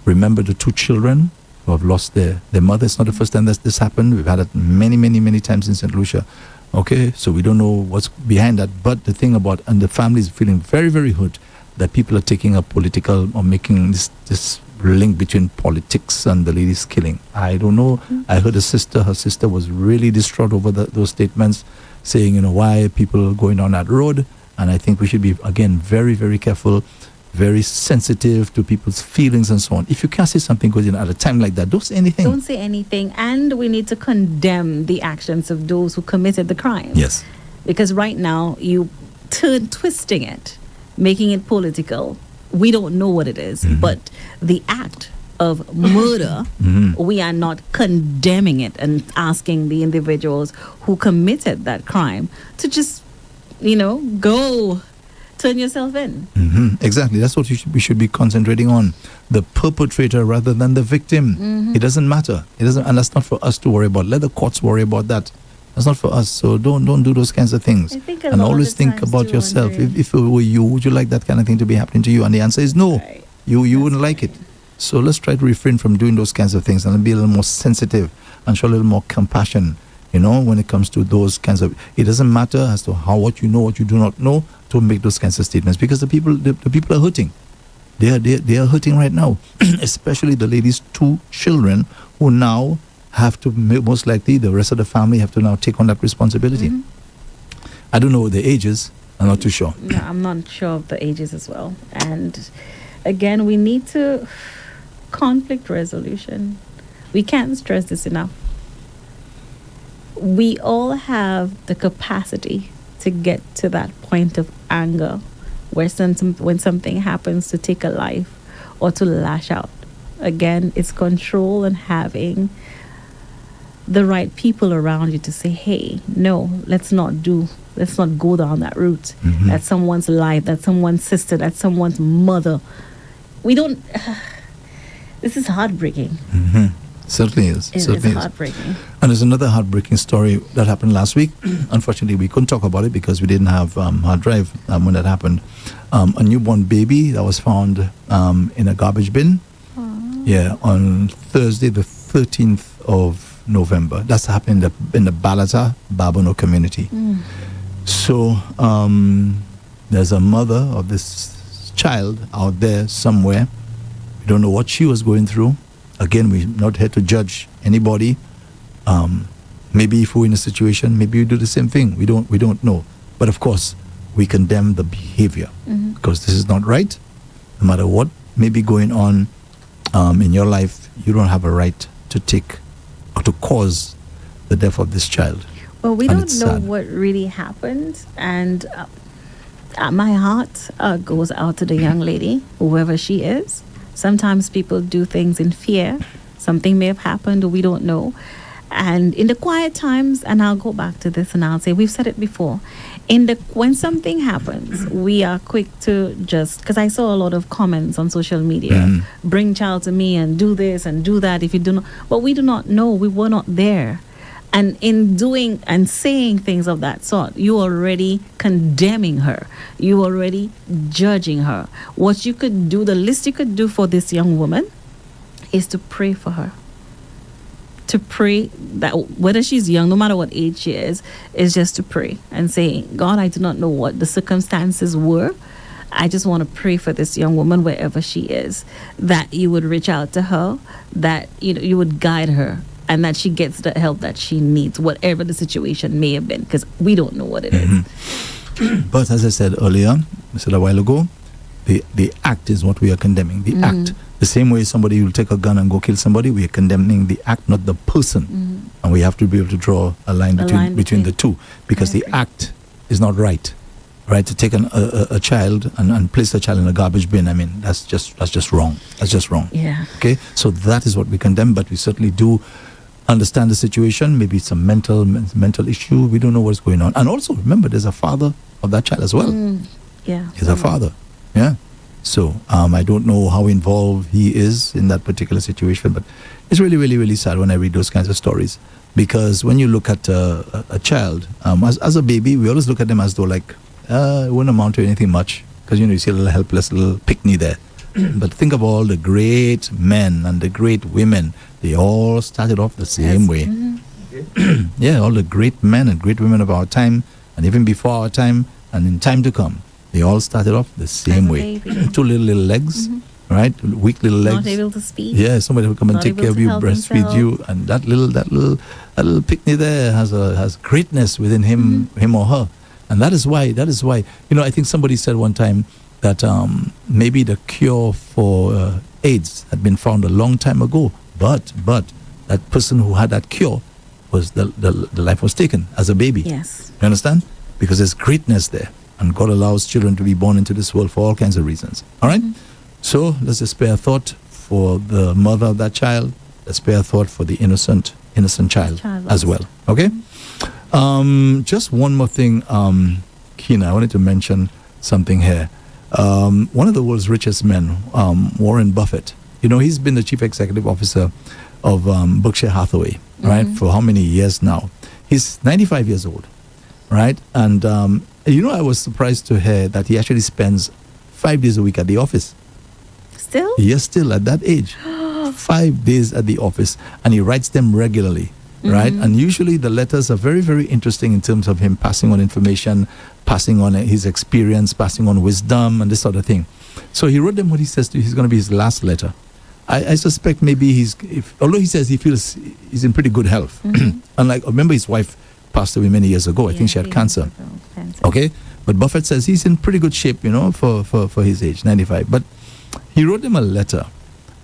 Remember the two children who have lost their mother. It's not the first time that this happened. We've had it many, many, many times in St. Lucia. Okay, so we don't know what's behind that. But the thing about, and the family is feeling very, very hurt. that people are taking a political or making this link between politics and the lady's killing. I don't know. I heard her sister was really distraught over those statements, saying, why are people going down that road? And I think we should be, again, very, very careful, very sensitive to people's feelings and so on. If you can't say something good at a time like that, don't say anything. Don't say anything. And we need to condemn the actions of those who committed the crime. Yes. Because right now, you twisting it, making it political. We don't know what it is, but the act of murder, we are not condemning it and asking the individuals who committed that crime to just, go turn yourself in. Exactly. That's what we should be concentrating on. The perpetrator rather than the victim. It doesn't matter. And that's not for us to worry about. Let the courts worry about that. That's not for us. So don't do those kinds of things. I think and always think about yourself. If it were you, would you like that kind of thing to be happening to you? And the answer is no. Right. You wouldn't like it. So let's try to refrain from doing those kinds of things and be a little more sensitive and show a little more compassion, when it comes to those kinds of... It doesn't matter as to what you know, what you do not know, to make those kinds of statements, because the people are hurting. They are hurting right now, especially the lady's 2 children who now have to, most likely, the rest of the family have to now take on that responsibility. I don't know the ages. I'm not too sure. No, I'm not sure of the ages as well. And again, we need to... conflict resolution. We can't stress this enough. We all have the capacity to get to that point of anger where when something happens, to take a life or to lash out. Again, it's control and having the right people around you to say, hey, no, let's not go down that route. That's someone's life, that's someone's sister, that's someone's mother. We don't... This is heartbreaking. Certainly is. It Certainly is heartbreaking. And there's another heartbreaking story that happened last week. Unfortunately, we couldn't talk about it because we didn't have hard drive when that happened. A newborn baby that was found in a garbage bin. Yeah, on Thursday, the 13th of November. That's happened in the Balata Babano community. So there's a mother of this child out there somewhere. We don't know what she was going through. Again, we're not here to judge anybody. Maybe if we're in a situation, maybe we do the same thing. We don't know. But of course, we condemn the behavior because this is not right. No matter what may be going on in your life, you don't have a right to take or to cause the death of this child. Well, we And don't it's know sad. what really happened. And my heart goes out to the young lady, whoever she is. Sometimes people do things in fear. Something may have happened, we don't know. And in the quiet times, and I'll go back to this and I'll say, we've said it before, when something happens, we are quick to just, because I saw a lot of comments on social media, bring child to me and do this and do that if you do not, but we do not know, we were not there. And in doing and saying things of that sort, you already condemning her. You already judging her. What you could do, the least you could do for this young woman is to pray for her. To pray that whether she's young, no matter what age she is just to pray and say, God, I do not know what the circumstances were. I just want to pray for this young woman wherever she is, that you would reach out to her, that you would guide her, and that she gets the help that she needs, whatever the situation may have been, because we don't know what it is. But as I said earlier, I said a while ago, the act is what we are condemning. The act. The same way somebody will take a gun and go kill somebody, we are condemning the act, not the person. And we have to be able to draw a line between the two, because the act is not right. Right, to take a child and place a child in a garbage bin, I mean, that's just wrong. That's just wrong. Yeah. Okay, so that is what we condemn, but we certainly do understand the situation. Maybe it's a mental issue. We don't know what's going on. And also, remember, there's a father of that child as well. Yeah. He's a father. Yeah. So I don't know how involved he is in that particular situation, but it's really, really, really sad when I read those kinds of stories. Because when you look at a child, as a baby, we always look at them as though like, it wouldn't amount to anything much. Because, you see a little helpless little pickney there. But think of all the great men and the great women. They all started off the same way. Yeah, all the great men and great women of our time, and even before our time, and in time to come. They all started off the same As a way. baby. Two little legs, right? Weak little legs. Not able to speak. Yeah, somebody will come and Not take able care of to you, help breastfeed himself. you, and that little picnic there has greatness within him, him or her, and that is why. I think somebody said one time that maybe the cure for AIDS had been found a long time ago, but that person who had that cure was the life was taken as a baby. Yes. You understand? Because there's greatness there, and God allows children to be born into this world for all kinds of reasons. All right? So let's just spare a thought for the mother of that child. Let's spare a thought for the innocent child as well. Okay? Just one more thing, Keena, I wanted to mention something here. One of the world's richest men, Warren Buffett, he's been the chief executive officer of Berkshire Hathaway, right, for how many years now? He's 95 years old, right? And, I was surprised to hear that he actually spends 5 days a week at the office. Still? Yes, still at that age. 5 days at the office, and he writes them regularly, right? And usually the letters are very, very interesting in terms of him passing on information, passing on his experience, passing on wisdom, and this sort of thing. So he wrote them what he says he's going to be his last letter. I suspect maybe although he says he feels he's in pretty good health. Unlike, remember his wife passed away many years ago. I think she had cancer. Okay? But Buffett says he's in pretty good shape, for his age, 95. But he wrote them a letter.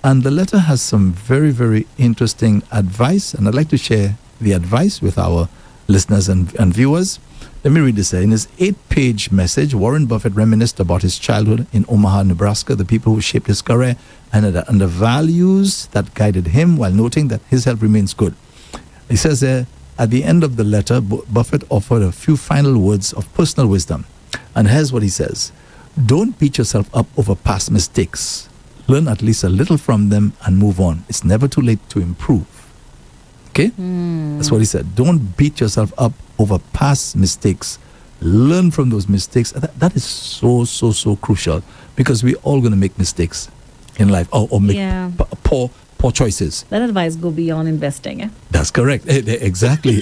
And the letter has some very, very interesting advice. And I'd like to share the advice with our listeners and viewers. Let me read this here. In his 8-page message, Warren Buffett reminisced about his childhood in Omaha, Nebraska, the people who shaped his career, and the values that guided him, while noting that his health remains good. He says there, at the end of the letter, Buffett offered a few final words of personal wisdom. And here's what he says. Don't beat yourself up over past mistakes. Learn at least a little from them and move on. It's never too late to improve. Okay? That's what he said. Don't beat yourself up over past mistakes. Learn from those mistakes. That is so, so, so crucial, because we're all going to make mistakes in life or make poor choices. That advice go beyond investing. Eh? That's correct. Exactly.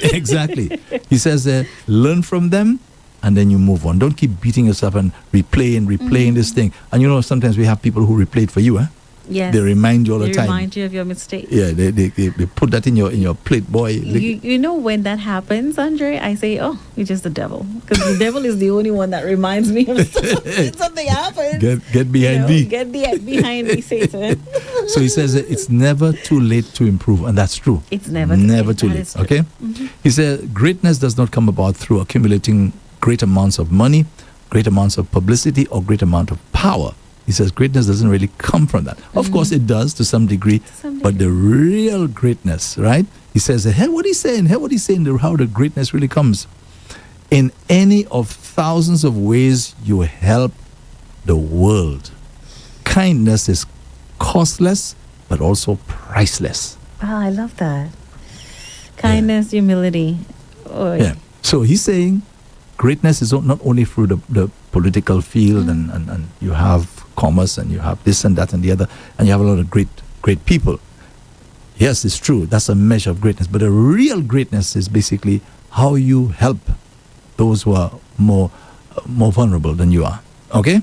He says learn from them and then you move on. Don't keep beating yourself and replaying this thing. And sometimes we have people who replay it for you. Yes. They remind you all the time. They remind you of your mistakes. Yeah, they put that in your plate, boy. You know when that happens, Andre, I say, oh, you're just the devil. Because the devil is the only one that reminds me of something happens. Get behind me. Get behind me, Satan. So he says it's never too late to improve. And that's true. It's never too late. Okay? He said greatness does not come about through accumulating great amounts of money, great amounts of publicity, or great amount of power. He says greatness doesn't really come from that. Of course, it does to some degree, but the real greatness, right? He says, hey, what he's saying, how the greatness really comes. In any of thousands of ways you help the world. Kindness is costless, but also priceless. Oh, I love that. Kindness, humility. Oh, yeah. So he's saying greatness is not only through the political field and you have commerce and you have this and that and the other, and you have a lot of great people. Yes, it's true. That's a measure of greatness. But the real greatness is basically how you help those who are more vulnerable than you are. Okay?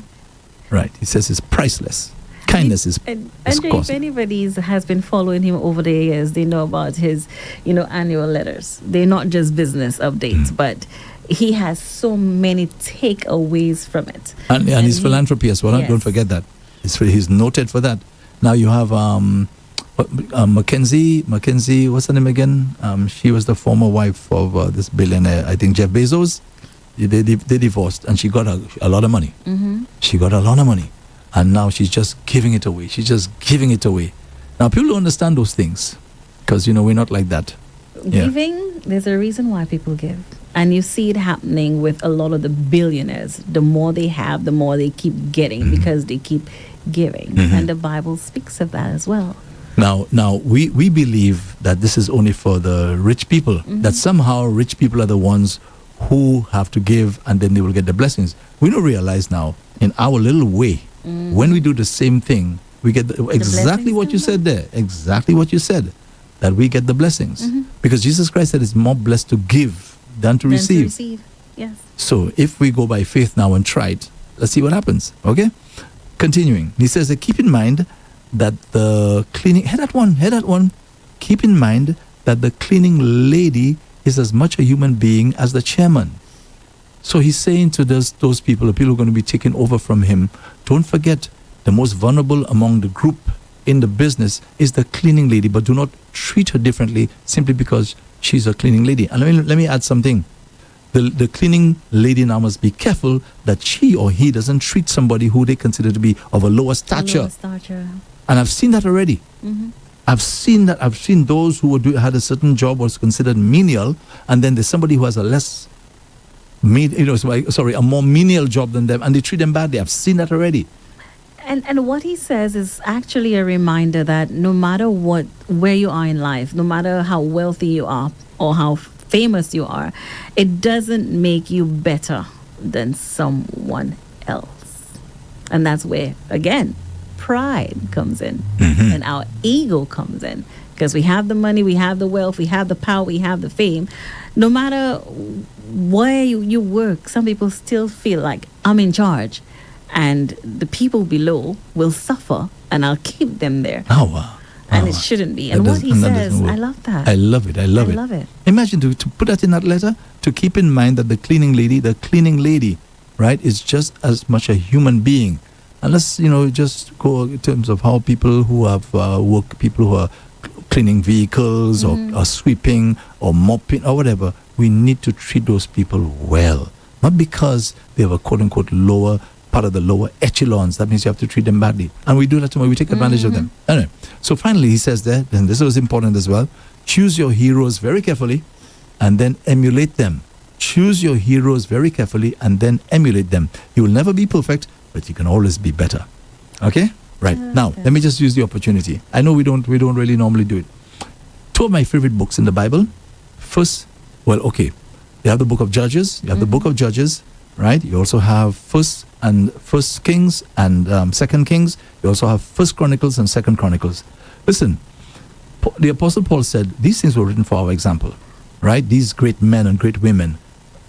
Right. He says it's priceless. Kindness is Andre, if anybody has been following him over the years, they know about his, annual letters. They're not just business updates, but he has so many takeaways from it. And his philanthropy as well. Yes. Don't forget that. He's noted for that. Now you have Mackenzie, what's her name again? She was the former wife of this billionaire, I think Jeff Bezos. They divorced, and she got a lot of money. She got a lot of money. And now she's just giving it away. Now people don't understand those things because, we're not like that. Giving, there's a reason why people give. And you see it happening with a lot of the billionaires. The more they have, the more they keep getting because they keep giving. And the Bible speaks of that as well. Now we believe that this is only for the rich people, that somehow rich people are the ones who have to give and then they will get the blessings. We don't realize now, in our little way, when we do the same thing, we get exactly what you said there. Exactly what you said, that we get the blessings. Because Jesus Christ said it's more blessed to give than to receive. Yes. So if we go by faith now and try it, Let's see what happens. Okay? Continuing. He says that keep in mind that the cleaning... Head that one. Keep in mind that the cleaning lady is as much a human being as the chairman. So he's saying to those people, the people who are going to be taken over from him, don't forget the most vulnerable among the group in the business is the cleaning lady, but do not treat her differently simply because she's a cleaning lady. And let me add something. The cleaning lady now must be careful that she or he doesn't treat somebody who they consider to be of a lower stature. And I've seen that already. Mm-hmm. I've seen that. I've seen those who had a certain job was considered menial, and then there's somebody who has a more menial job than them, and they treat them badly. I've seen that already. And what he says is actually a reminder that no matter where you are in life, no matter how wealthy you are or how famous you are, it doesn't make you better than someone else. And that's where, again, pride comes in, and our ego comes in, because we have the money, we have the wealth, we have the power, we have the fame. No matter where you work, some people still feel like I'm in charge, and the people below will suffer, and I'll keep them there. Oh, wow. And it shouldn't be. And what he says, I love that. I love it. I love it. Imagine to put that in that letter, to keep in mind that the cleaning lady, right, is just as much a human being. And let's, just go in terms of how people who have people who are cleaning vehicles or sweeping or mopping or whatever, we need to treat those people well. Not because they have a quote-unquote lower part of the lower echelons. That means you have to treat them badly. And we do that tomorrow. We take advantage of them. Anyway, so finally he says there, and this was important as well, choose your heroes very carefully and then emulate them. Choose your heroes very carefully and then emulate them. You will never be perfect, but you can always be better. Okay? Right. Now, let me just use the opportunity. I know we don't really normally do it. Two of my favorite books in the Bible. First, you have the book of Judges. You have the book of Judges, right? You also have First Kings and Second Kings. You also have First Chronicles and Second Chronicles. Listen, the Apostle Paul said these things were written for our example, right? These great men and great women.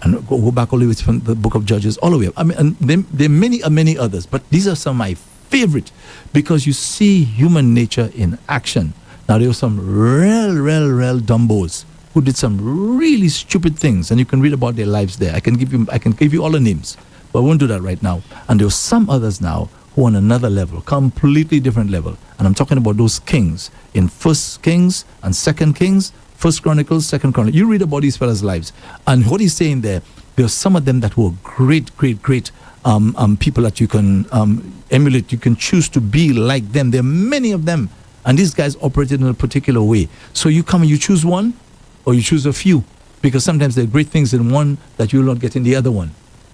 And go back all the way from the book of Judges, all the way up. I mean, and there are many others, but these are some of my favorite because you see human nature in action. Now, there were some real dumbos who did some really stupid things, and you can read about their lives there. I can give you all the names, but I won't do that right now. And there are some others now who are on another level, completely different level. And I'm talking about those kings in First Kings and Second Kings, First Chronicles, Second Chronicles. You read about these fellas' lives. And what he's saying there are some of them that were great people that you can emulate. You can choose to be like them. There are many of them. And these guys operated in a particular way. So you come and you choose one or you choose a few. Because sometimes there are great things in one that you will not get in the other one.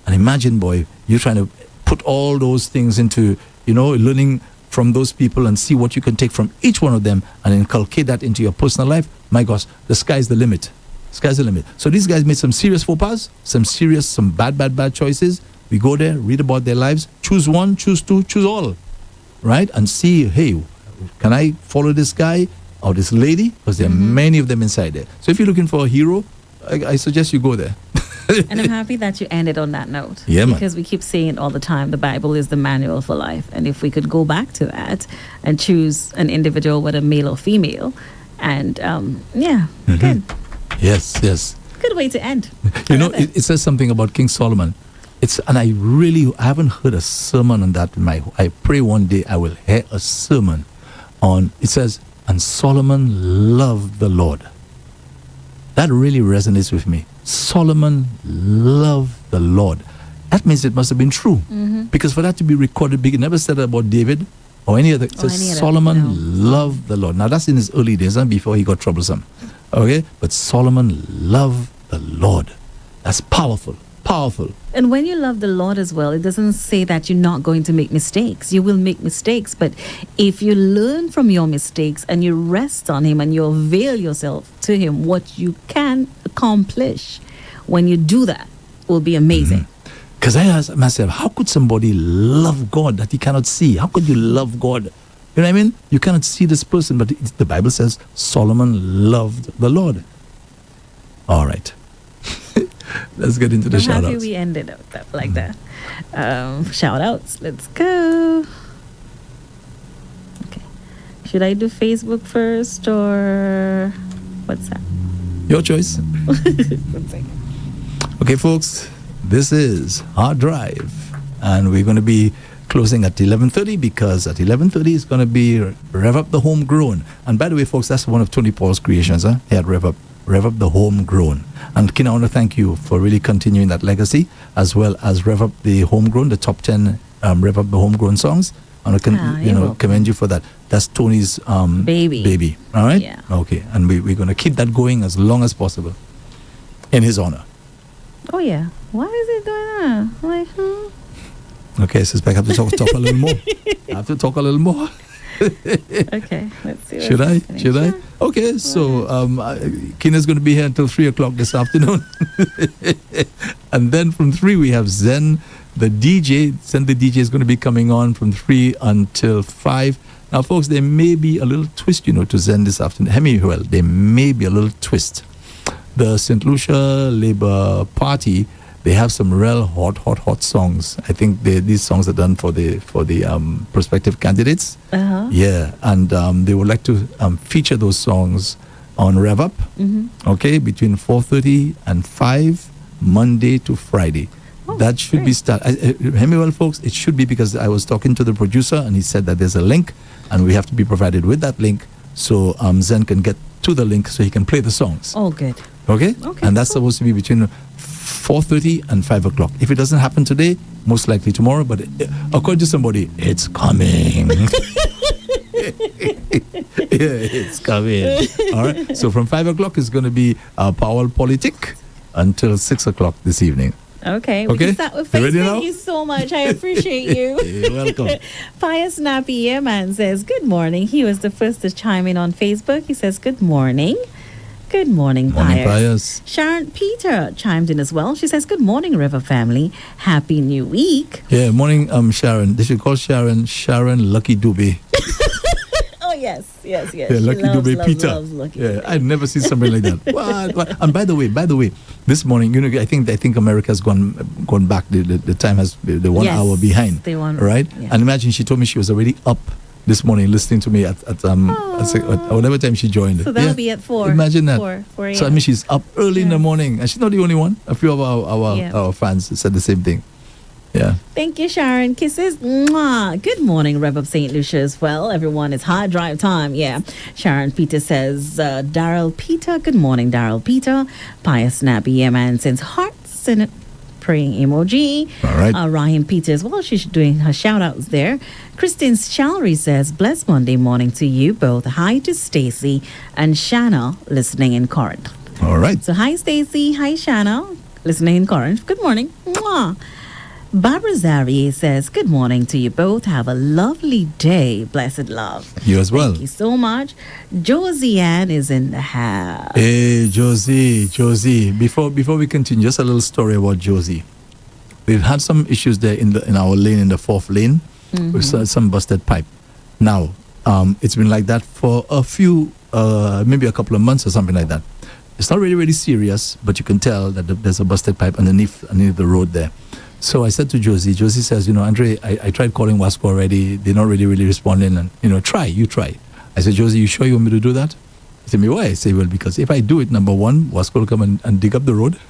And imagine, boy, you're trying to put all those things into, learning from those people and see what you can take from each one of them and inculcate that into your personal life. My gosh, the sky's the limit. Sky's the limit. So these guys made some serious faux pas, some bad choices. We go there, read about their lives, choose one, choose two, choose all, right? And see, hey, can I follow this guy or this lady? Because there are many of them inside there. So if you're looking for a hero, I suggest you go there. And I'm happy that you ended on that note. Yeah, man. Because we keep saying it all the time, the Bible is the manual for life. And if we could go back to that and choose an individual, whether male or female, and good. Yes. Good way to end. It says something about King Solomon. I haven't heard a sermon on that. I pray one day I will hear a sermon on, it says, and Solomon loved the Lord. That really resonates with me. Solomon loved the Lord. That means it must have been true. Because for that to be recorded, it never said about David or any other. It says Solomon loved the Lord. Now that's in his early days, before he got troublesome. Okay? But Solomon loved the Lord. That's powerful. And when you love the Lord as well, it doesn't say that you're not going to make mistakes. You will make mistakes, but if you learn from your mistakes and you rest on Him and you avail yourself to Him, what you can accomplish when you do that will be amazing. Because I asked myself, how could somebody love God that he cannot see? How could you love God? You know what I mean? You cannot see this person, but the Bible says Solomon loved the Lord. All right. Let's get into the I'm shout happy outs. we ended up like that. Shout outs. Let's go. Okay. Should I do Facebook first or WhatsApp? Your choice. One second. Okay, folks, this is our drive, and we're going to be closing at 11:30 because at 11:30 is going to be Rev Up the Homegrown. And by the way, folks, that's one of Tony Paul's creations, huh? He had Rev Up the Homegrown. And Ken, I want to thank you for really continuing that legacy, as well as Rev Up the Homegrown, the top 10 Rev Up the Homegrown songs. And I can, you're welcome. commend you for that. That's Tony's Baby. All right? Yeah. Okay. And we're going to keep that going as long as possible in his honor. Oh, yeah. Why is it doing that? I'm like, Okay, I suspect I have to talk a little more. I have to talk a little more. Okay, let's see. Should I? Should I? Okay, so Kina's going to be here until 3 o'clock this afternoon. And then from 3 we have Zen, the DJ. Zen, the DJ is going to be coming on from 3 until 5. Now, folks, there may be a little twist, to Zen this afternoon. Well, there may be a little twist. The St. Lucia Labour Party, they have some real hot songs. I think these songs are done for the prospective candidates. Uh-huh. Yeah, and they would like to feature those songs on Rev Up, okay, between 4:30 and 5, Monday to Friday. Oh, that should be great. start. Hear me well, folks. It should be, because I was talking to the producer and he said that there's a link, and we have to be provided with that link so Zen can get to the link so he can play the songs. Oh, good. Okay? Okay, And that's cool. supposed to be between 4:30 and 5 o'clock. If it doesn't happen today, most likely tomorrow, but according to somebody, it's coming. Yeah, it's coming. All right. So from 5 o'clock is going to be Powell Politic until 6 o'clock this evening. Okay. We Okay. can start with You ready Facebook. now? Thank you so much. I appreciate you. You're welcome. Pius Nappy Airman says, good morning. He was the first to chime in on Facebook. He says, good morning. Good morning, Morning, Pius. Pius. Sharon Peter chimed in as well. She says, good morning, River family. Happy New Week. Yeah, morning, Sharon. They should call Sharon Lucky Dube. Oh, yes. Yeah, She Lucky loves, Dube loves, Peter. loves Lucky Yeah, Dube. I've never seen something like that. What? And by the way, this morning, I think America's gone back. The time has the 1 Yes, hour behind. they want- right? yeah. And imagine she told me she was already up this morning listening to me at whatever time she joined. So that'll be at 4. Imagine that. 4 So I a.m. mean, she's up early in the Yes. morning, and she's not the only one. A few of Yeah. our fans said the same thing. Yeah. Thank you, Sharon. Kisses. Mwah. Good morning, Rev Up St. Lucia as well. Everyone, it's hard drive time. Yeah. Sharon Peter says, Daryl Peter. Good morning, Daryl Peter. Pius Nappy Airman sends hearts and a praying emoji. All right. Ryan Peter as well. She's doing her shout outs there. Christine Challery says, blessed Monday morning to you both. Hi to Stacy and Shanna listening in Corinth. All right. So hi Stacy, hi Shanna, listening in Corinth. Good morning. Mwah. Barbara Zarier says, good morning to you both. Have a lovely day. Blessed love. You as well. Thank you so much. Josie Ann is in the house. Hey, Josie. Before we continue, just a little story about Josie. We've had some issues there in our lane, in the 4th lane, with some busted pipe. Now, it's been like that for a few, maybe a couple of months or something like that. It's not really serious, but you can tell that there's a busted pipe underneath the road there. So I said to Josie says, Andre, I tried calling Wasco already. They're not really responding. And, you try. I said, Josie, you sure you want me to do that? He said, why? I say, well, because if I do it, number one, Wasco will come and dig up the road.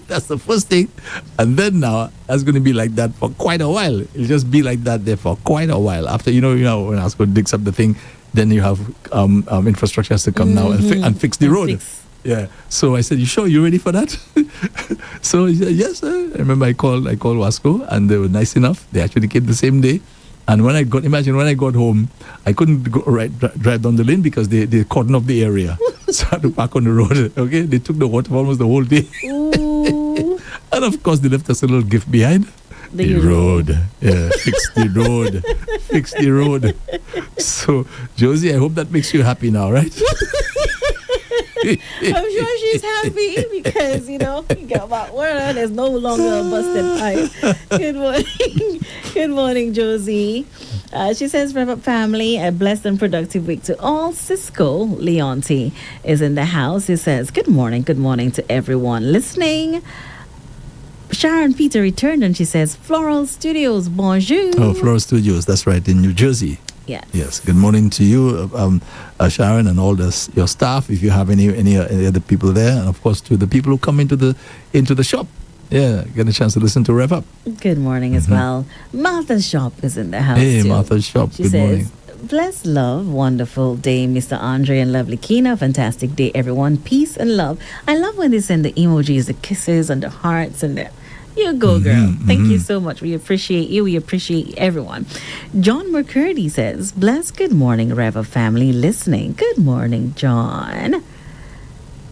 That's the first thing. And then now, that's going to be like that for quite a while. It'll just be like that there for quite a while. After, when Wasco digs up the thing, then you have infrastructure has to come now and fix the road. Yeah. So I said, you sure you're ready for that? So he said, yes, sir. I remember I called Wasco, and they were nice enough. They actually came the same day. And when I got home, I couldn't drive down the lane because they cordoned off the area. So I had to park on the road. Okay. They took the water for almost the whole day. Ooh. And of course, they left us a little gift behind. The road. Yeah, fix the road. Fix the road. So, Josie, I hope that makes you happy now, right? I'm sure she she's happy because, you got about where there's no longer a busted pipe. Good morning. Good morning, Josie. She says, Rev-Up family, a blessed and productive week to all. Cisco Leonti is in the house. He says, good morning to everyone listening. Sharon Peter returned and she says, Floral Studios, bonjour. Oh, Floral Studios, that's right, in New Jersey. Yes. Yes. Good morning to you, Sharon, and all your staff. If you have any other people there, and of course to the people who come into the shop. Yeah, get a chance to listen to Rev Up. Good morning as well. Martha's Shop is in the house. Hey, too. Martha's Shop. She Good says, morning. bless, love, wonderful day, Mr. Andre and lovely Kina. Fantastic day, everyone. Peace and love. I love when they send the emojis, the kisses and the hearts and the... You go, girl. Thank you so much. We appreciate you. We appreciate everyone. John McCurdy says, bless, good morning, Rev-Up family listening. Good morning, John.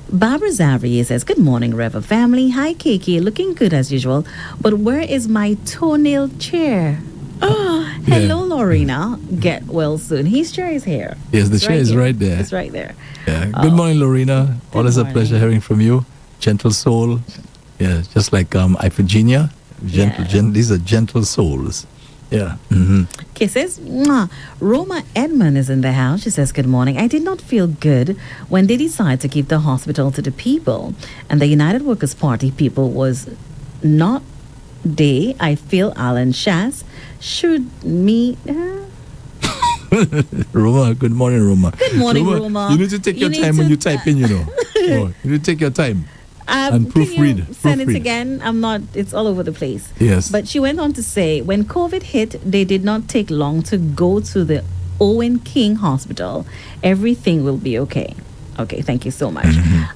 Barbara Zavri says, good morning, Rev-Up family. Hi, Kiki. Looking good as usual. But where is my toenail chair? Oh, hello, Lorena. Get well soon. His chair is here. Yes, the It's chair is here. right there. It's right there. Yeah. Good morning, Lorena. Always a morning. pleasure hearing from you. Gentle soul. Yeah, just like Iphigenia. These are gentle souls. Yeah. Kisses. Mwah. Roma Edmond is in the house. She says, good morning. I did not feel good when they decided to keep the hospital to the people. And the United Workers' Party people was not they. I feel Alan Shass should me... Roma, good morning, Roma. Good morning, Roma. You need to take your time when you type in, Oh, you need to take your time. And proofread. Can you send it Proofread. again? It's all over the place. Yes. But she went on to say, when COVID hit, they did not take long to go to the Owen King Hospital. Everything will be okay. Okay, thank you so much.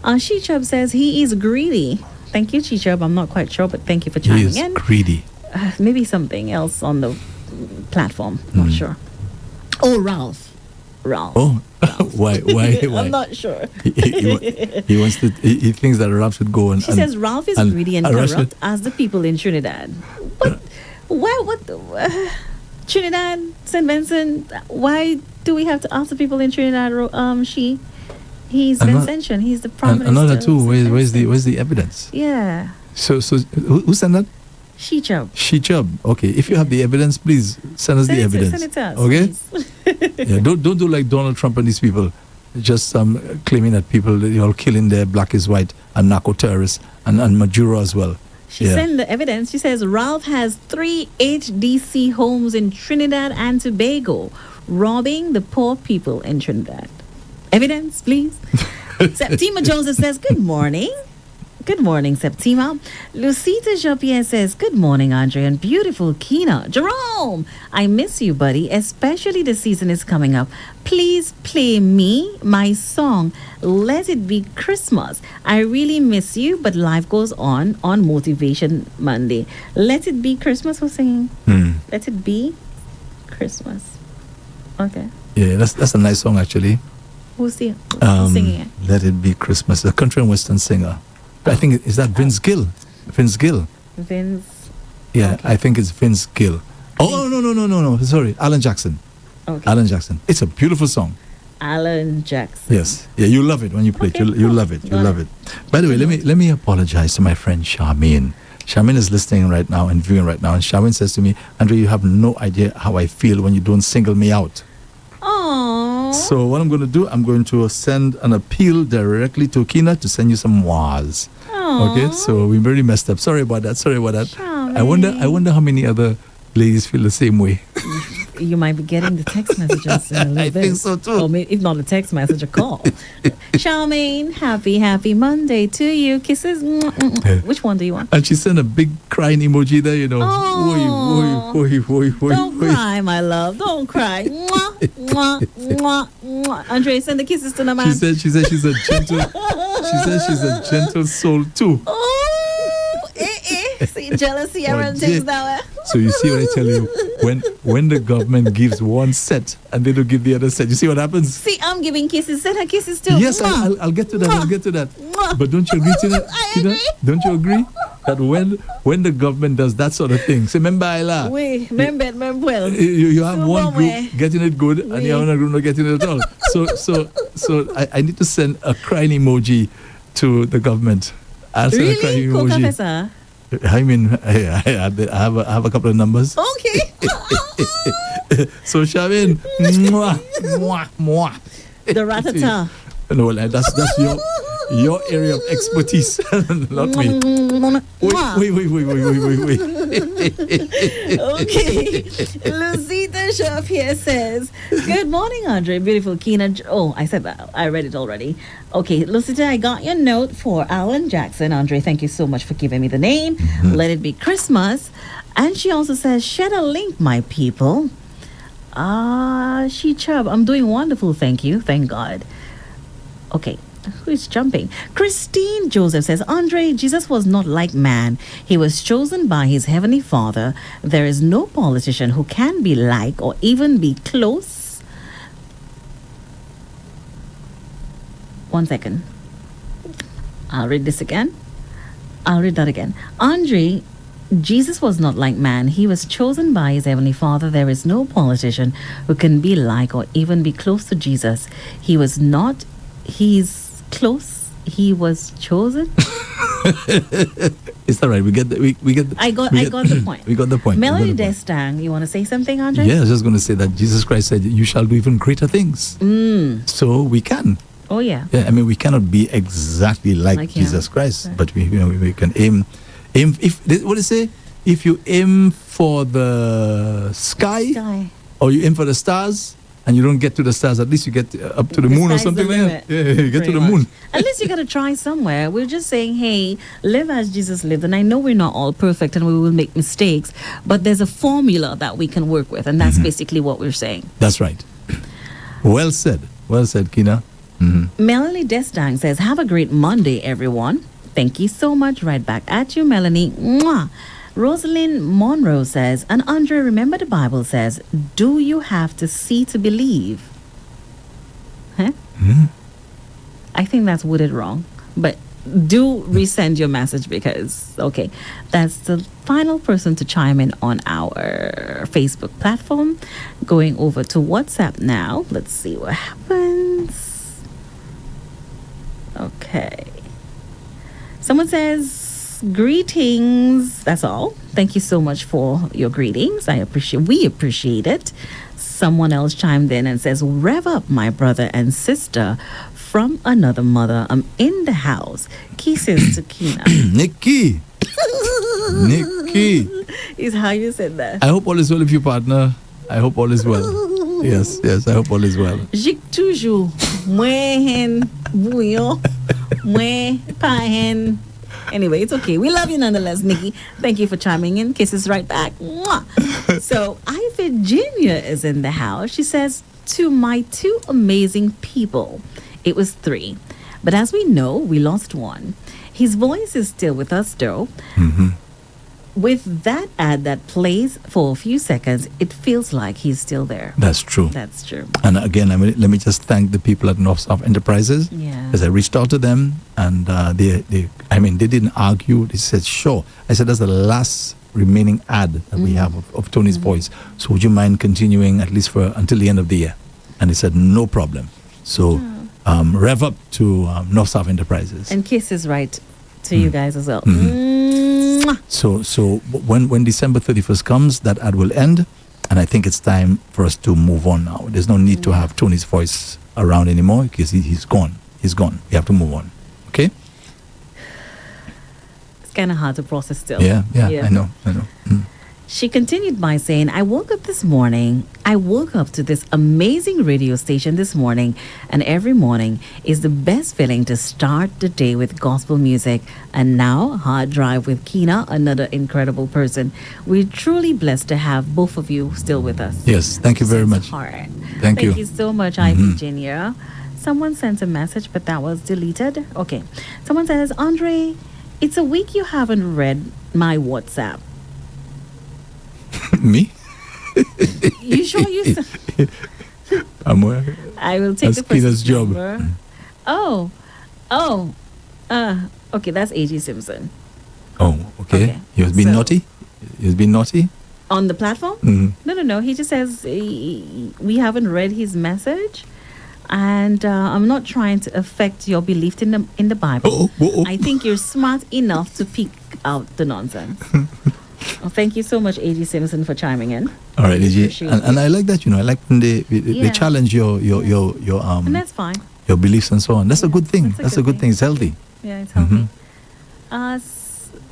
Chichub says he is greedy. Thank you, Chichub. I'm not quite sure, but thank you for He chiming is in. greedy. Maybe something else on the platform. Not sure. Oh, Ralph. Oh, why? I'm not sure. He wants to. He thinks that Ralph should go and. She says Ralph is greedy and corrupt as the people in Trinidad. But why? Trinidad, St. Vincent. Why do we have to ask the people in Trinidad? He's Vincentian. He's the prime minister. Another two. of St. Where's Vincent. the evidence? Yeah. So who sent that? Shichub. Shichub. Okay. If you have the evidence, please send us the evidence. Send it to us. Okay. Please. Yeah. Don't do like Donald Trump and these people, just claiming that you're all killing their black is white and narco terrorists and Maduro as well. She sent the evidence. She says Ralph has 3 HDC homes in Trinidad and Tobago, robbing the poor people in Trinidad. Evidence, please. Septima Joseph says, good morning. Good morning, Septima. Lucita Jopien says, good morning, Andre, and beautiful Kina. Jerome, I miss you, buddy, especially the season is coming up. Please play me my song, Let It Be Christmas. I really miss you, but life goes on Motivation Monday. Let It Be Christmas, we're singing. Let It Be Christmas. Okay. Yeah, that's a nice song, actually. Who's singing it? Let It Be Christmas. A country and western singer. I think, is that Vince Gill? Vince Gill. Vince. Yeah, Okay. I think it's Vince Gill. Oh, no. Sorry, Alan Jackson. Okay. Alan Jackson. It's a beautiful song. Alan Jackson. Yes. Yeah, you love it when you play it. Okay, You cool. love it. You Got love it. By the way, let me apologize to my friend Charmaine. Charmaine is listening right now and viewing right now. And Charmaine says to me, Andre, you have no idea how I feel when you don't single me out. Aww. So what I'm going to do, I'm going to send an appeal directly to Kina to send you some was. Aw. Okay, so we really messed up. Sorry about that. Charmaine. I wonder how many other ladies feel the same way. You might be getting the text messages in a little I bit. think so too. Or maybe, if not a text message, a call. Charmaine, happy Monday to you. Kisses. Which one do you want? And she sent a big crying emoji there, Aw. Oy. Don't cry, my love. Don't cry. Mwah, mwah, mwah, mwah. Andre, send the kisses to the man. She said she's a gentle. She said she's a gentle soul too. Oh, see, jealousy, everyone dear. takes that way. So you see what I tell you? When the government gives one set and they don't give the other set, you see what happens? See, I'm giving kisses. Send her kisses too. Yes, Mwah. I'll get to that. I'll get to that. Mwah. But don't you agree to that? I Tina? agree. Don't you agree that when the government does that sort of thing, say, remember, Ayla, Oui, remember well. you have So one one group way. getting it good and the Oui. other group not getting it at all. So I need to send a crying emoji to the government. I'll send a crying Really? emoji. Professor? I mean, I have a couple of numbers. Okay. So, Shavin, mwah, mwah, mwah. The ratata. No, that's your area of expertise, not me. Wait. Okay. Lucita Shuff here says, good morning, Andre. Beautiful Kina. Oh, I said that. I read it already. Okay, Lucita, I got your note for Alan Jackson. Andre, thank you so much for giving me the name. Let it be Christmas. And she also says, share a link, my people. She Chubb. I'm doing wonderful, thank you. Thank God. Okay. Who is jumping? Christine Joseph says, Andre, Jesus was not like man. He was chosen by his heavenly Father. There is no politician who can be like or even be close. 1 second. I'll read this again. I'll read that again. Andre, Jesus was not like man. He was chosen by his heavenly Father. There is no politician who can be like or even be close to Jesus. He was not. He's close. He was chosen. It's all right. We get the I got the point. We got the point. Melody Destang, you want to say something, Andre? Yeah, I was just going to say that Jesus Christ said, "You shall do even greater things." So we can. Oh yeah. Yeah, I mean, we cannot be exactly like Jesus Christ, but we can aim. If what do you say? If you aim for the sky, or you aim for the stars, and you don't get to the stars, at least you get up to the moon or something like that. Yeah, you get to the moon. At least you got to try somewhere. We're just saying, hey, live as Jesus lived. And I know we're not all perfect and we will make mistakes, but there's a formula that we can work with. And that's basically what we're saying. That's right. Well said. Well said, Kina. Melanie Destang says, have a great Monday, everyone. Thank you so much. Right back at you, Melanie. Mwah. Rosalind Monroe says, and Andre, remember the Bible says, do you have to see to believe? Huh? I think that's worded wrong. But do resend your message because, okay, that's the final person to chime in on our Facebook platform. Going over to WhatsApp now. Let's see what happens. Okay. Someone says, greetings. That's all. Thank you so much for your greetings. We appreciate it. Someone else chimed in and says, rev up, my brother and sister from another mother. I'm in the house. Kisses to Kina. Nikki Is how you said that. I hope all is well with your partner. I hope all is well. Yes, I hope all is well. Jik toujours. Mwen hen bouillon. Mwen pa hen. Anyway, it's okay. We love you nonetheless, Nikki. Thank you for chiming in. Kisses right back. Mwah. So, Virginia is in the house. She says, to my two amazing people. It was 3. But as we know, we lost one. His voice is still with us, though. With that ad that plays for a few seconds, it feels like he's still there. That's true. That's true. And again, let me just thank the people at North-South Enterprises. Yeah. Because I reached out to them and they didn't argue. They said, sure. I said, that's the last remaining ad that we have of Tony's voice. So would you mind continuing at least until the end of the year? And they said, no problem. So rev up to North-South Enterprises. And kisses right to you guys as well. So when December 31st comes, that ad will end. And I think it's time for us to move on now. There's no need to have Tony's voice around anymore because he's gone. He's gone. We have to move on. Okay? It's kind of hard to process still. Yeah. I know. She continued by saying, I woke up to this amazing radio station this morning, and every morning is the best feeling to start the day with gospel music. And now, Hard Drive with Kina, another incredible person. We're truly blessed to have both of you still with us. Yes, thank you very much. Thank you. Thank you so much, Virginia. Someone sent a message, but that was deleted. Okay. Someone says, Andre, it's a week you haven't read my WhatsApp. Me? You sure you? I'm I will take the Kina's first job. number. Okay, that's A.G. Simpson. Oh, okay. He has been naughty? He has been naughty? On the platform? No. He just says we haven't read his message. And I'm not trying to affect your belief in the Bible. I think you're smart enough to pick out the nonsense. Well, thank you so much, A.G. Simpson, for chiming in. All right, AJ. Appreciate And I like that, I like when they Yeah. challenge your And that's fine. your beliefs and so on. That's a good thing. That's a That's a good good thing. It's healthy. Yeah, it's healthy.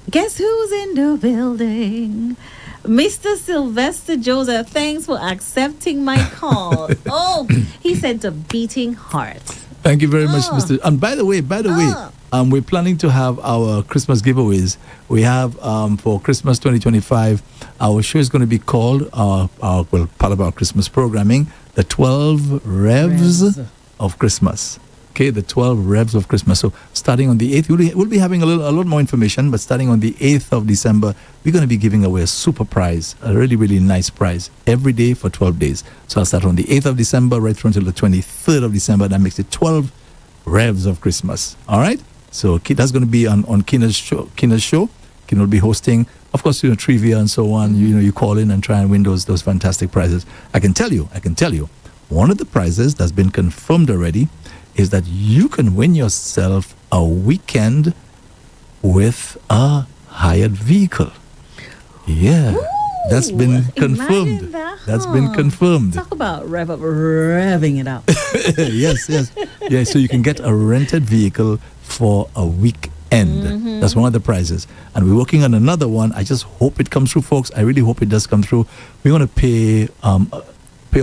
Guess who's in the building? Mr. Sylvester Joseph, thanks for accepting my call. Oh, he sent a beating heart. Thank you very much, Mr. And by the way, we're planning to have our Christmas giveaways. We have for Christmas 2025, our show is going to be called part of our Christmas programming, the 12 Revs of Christmas. Okay, the 12 Revs of Christmas. So starting on the 8th, we'll be having a lot more information, but starting on the 8th of December, we're going to be giving away a super prize, a really, really nice prize, every day for 12 days. So I'll start on the 8th of December right through until the 23rd of December. That makes it 12 Revs of Christmas. All right? So that's going to be on Kina's show. Kina will be hosting, of course, trivia and so on. You call in and try and win those fantastic prizes. I can tell you, one of the prizes that's been confirmed already is that you can win yourself a weekend with a hired vehicle. Yeah, that's been confirmed. That's been confirmed. Talk about revving it up. Yes. Yeah, so you can get a rented vehicle for a weekend. That's one of the prizes. And we're working on another one. I just hope it comes through, folks. I really hope it does come through. We want to pay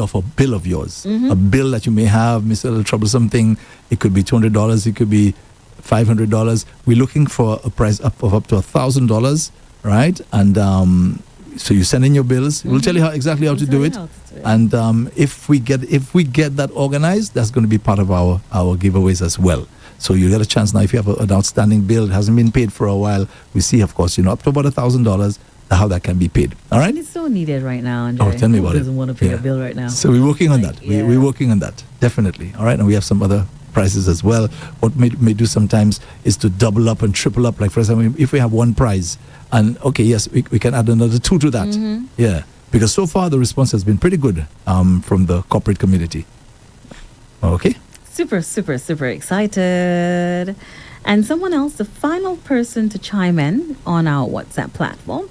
off a bill of yours, a bill that you may have, Mr. Little Troublesome thing. It could be $200, it could be $500. We're looking for a price up to $1,000, right? And so you send in your bills. We'll tell you exactly how to do it. And if we get that organized, that's going to be part of our giveaways as well. So you get a chance now. If you have an outstanding bill, it hasn't been paid for a while, we see, of course, up to about $1,000. How that can be paid. All right? And it's so needed right now, Andre. Oh, tell me about it. Who doesn't want to pay a bill right now? So we're working on that. Yeah. We're working on that, definitely. All right? And we have some other prizes as well. What may do sometimes is to double up and triple up. Like, for example, if we have one prize, and okay, yes, we can add another 2 to that. Yeah. Because so far the response has been pretty good from the corporate community. Okay? Super, super, super excited. And someone else, the final person to chime in on our WhatsApp platform,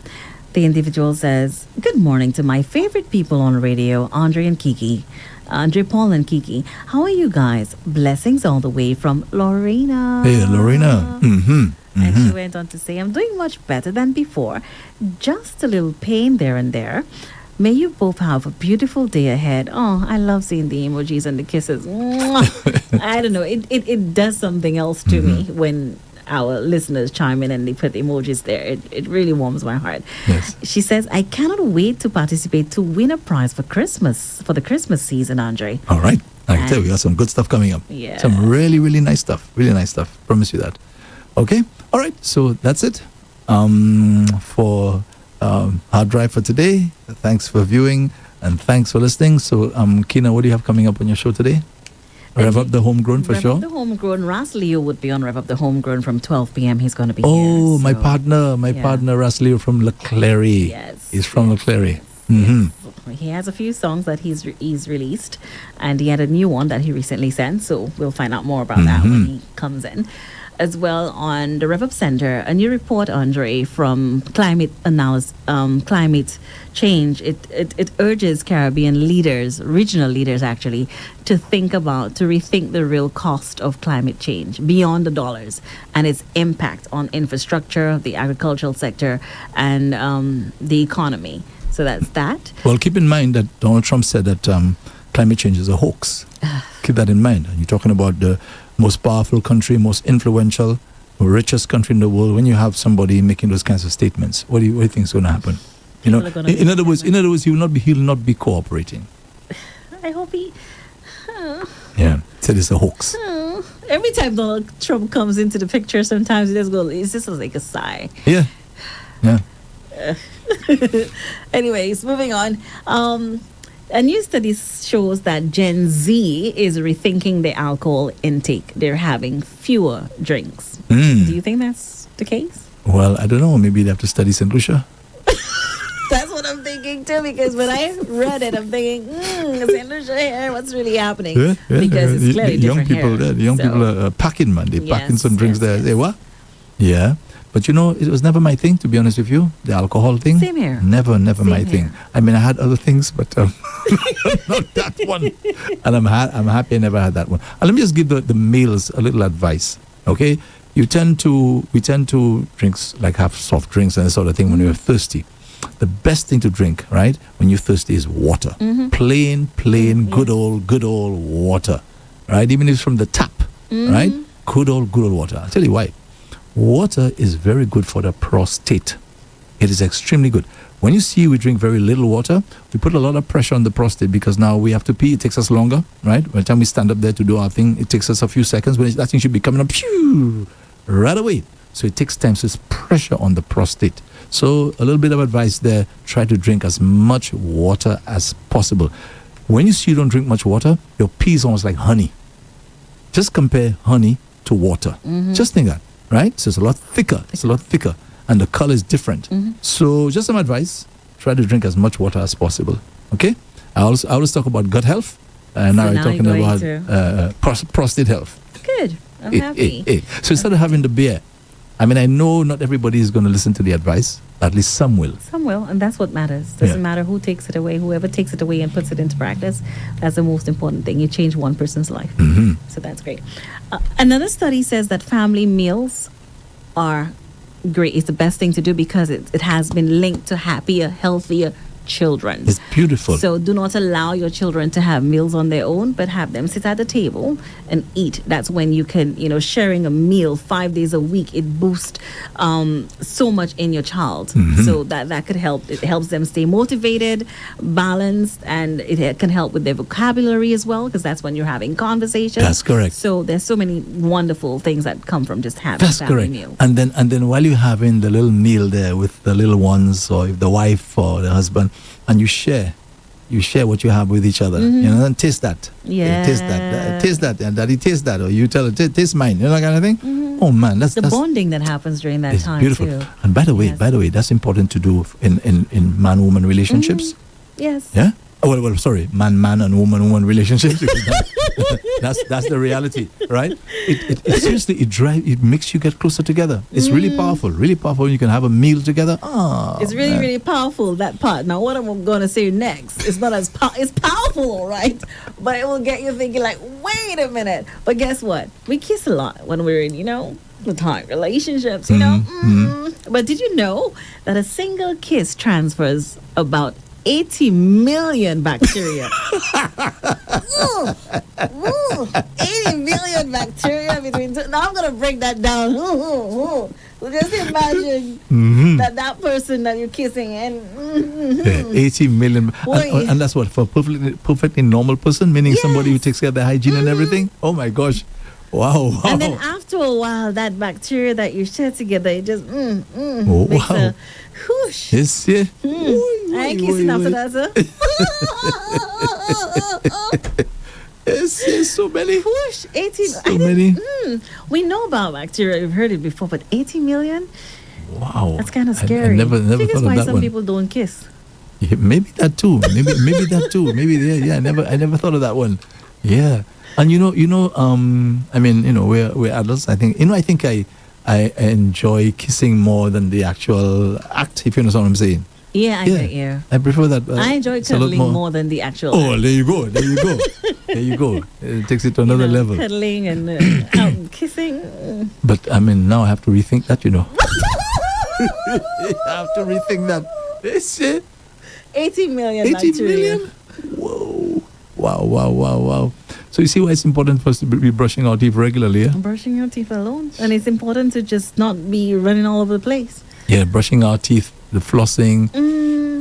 the individual says, "Good morning to my favorite people on radio, Andre and Kiki. Andre, Paul, and Kiki. How are you guys? Blessings all the way from Lorena." Hey, Lorena. And she went on to say, "I'm doing much better than before. Just a little pain there and there. May you both have a beautiful day ahead." Oh, I love seeing the emojis and the kisses. Mwah. I don't know. It does something else to me when our listeners chime in and they put emojis there. It really warms my heart. Yes. She says, "I cannot wait to participate to win a prize for Christmas, for the Christmas season, Andre." All right. I can tell you, we got some good stuff coming up. Yeah. Some really, really nice stuff. Really nice stuff. Promise you that. Okay. All right. So that's it for Hard Drive for today. Thanks for viewing and thanks for listening. So, Kina, what do you have coming up on your show today? Rev Up the Homegrown for sure. Rev Up the Homegrown. Ras Leo would be on Rev Up the Homegrown from 12 p.m. He's going to be here. Oh, my so- partner, Ras Leo from Leclerc. Yes. He's from yes, Leclerc. yes. He has a few songs that he's released, and he had a new one that he recently sent. So we'll find out more about that when he comes in. As well, on the Rev-Up Center, a new report, Andre, from climate change. It urges Caribbean leaders, regional leaders actually, to rethink the real cost of climate change beyond the dollars and its impact on infrastructure, the agricultural sector, and the economy. So that's that. Well, keep in mind that Donald Trump said that climate change is a hoax. Keep that in mind. And you're talking about the most powerful country, most influential, richest country in the world. When you have somebody making those kinds of statements, what do you think is going to happen? People are gonna in other words, he'll not be cooperating. I hope he. Yeah, said it's a hoax. Every time Donald Trump comes into the picture, sometimes it's just like a sigh. Yeah. Anyways, moving on. A new study shows that Gen Z is rethinking their alcohol intake. They're having fewer drinks. Do you think that's the case? Well, I don't know. Maybe they have to study St. Lucia. That's what I'm thinking too, because when I read it, I'm thinking, St. Lucia here. What's really happening? Yeah, Because it's clearly the young different people here. there. The young So- people are packing, man. They're packing some drinks there. yes. They what? Yeah. But you know, it was never my thing, to be honest with you. The alcohol thing. Same here. Never Same my here. thing. I mean, I had other things, but not that one. And I'm happy I never had that one. And let me just give the males a little advice. Okay, we tend to drink, like have soft drinks and that sort of thing when we're thirsty. The best thing to drink, right, when you're thirsty is water. Plain, good old water, right? Even if it's from the tap, right? Good old water. I'll tell you why. Water is very good for the prostate. It is extremely good. When you see we drink very little water, we put a lot of pressure on the prostate because now we have to pee. It takes us longer, right? By the time we stand up there to do our thing, it takes us a few seconds. When that thing should be coming up, phew, right away. So it takes time. So it's pressure on the prostate. So a little bit of advice there. Try to drink as much water as possible. When you see you don't drink much water, your pee is almost like honey. Just compare honey to water. Just think that, right? So it's a lot thicker. And the color is different. So just some advice. Try to drink as much water as possible. Okay? I always talk about gut health. And now we're now talking you're about going prostate health. Good. I'm happy. So instead of having the beer, I mean, I know not everybody is going to listen to the advice. At least some will. Some will, and that's what matters. Doesn't matter who takes it away. Whoever takes it away and puts it into practice, that's the most important thing. You change one person's life. So that's great. Another study says that family meals are great. It's the best thing to do because it has been linked to happier, healthier children. It's beautiful. So do not allow your children to have meals on their own, but have them sit at the table and eat. That's when you can, sharing a meal 5 days a week, it boosts so much in your child. So that could help. It helps them stay motivated, balanced, and it can help with their vocabulary as well, because that's when you're having conversations. That's correct. So there's so many wonderful things that come from just having That's family correct. meals. And then while you're having the little meal there with the little ones, or if the wife or the husband, and you share what you have with each other, and taste that. Taste that, and daddy taste that, or you tell it, taste mine, that kind of thing. Oh man, that's The bonding that happens during that it's time beautiful. too. And by the way, Yes. that's important to do in man-woman relationships. Yes. Yeah. Oh, well, sorry, man and woman relationships. that's the reality, right? It seriously it makes you get closer together. It's really powerful. You can have a meal together. It's really, really powerful, that part. Now, what I'm going to say next, it's not as it's powerful, all right, but it will get you thinking like, wait a minute. But guess what? We kiss a lot when we're in, platonic relationships, But did you know that a single kiss transfers about 80 million bacteria? 80 million bacteria between two. Now I'm going to break that down. So just imagine that person that you're kissing and 80 million. Boy. And that's what, for a perfectly normal person, meaning somebody who takes care of their hygiene and everything? Oh my gosh. Wow. And then after a while, that bacteria that you share together, it just makes wow. a whoosh. Yes, yeah. I ain't kissing after that, sir. Yes, so many. Whoosh, 18. So many. We know about bacteria. We've heard it before, but 80 million? Wow. That's kind of I scary. never I think thought it's why of that some one. people don't kiss. Yeah, maybe that too. Maybe that too. Maybe I never thought of that one. Yeah. And I mean, we're adults. I think I enjoy kissing more than the actual act, if you know what I'm saying. Yeah, I get you. I prefer that. I enjoy it's a lot cuddling more than the actual Oh, act. there you go. There you go. It takes it to another level. Cuddling and out and kissing. But I mean, now I have to rethink that, I have to rethink that. That's it. 80 million 80 bacteria. million? Whoa. Wow. So you see why it's important for us to be brushing our teeth regularly, yeah? Brushing your teeth alone. And it's important to just not be running all over the place. Yeah, brushing our teeth, the flossing.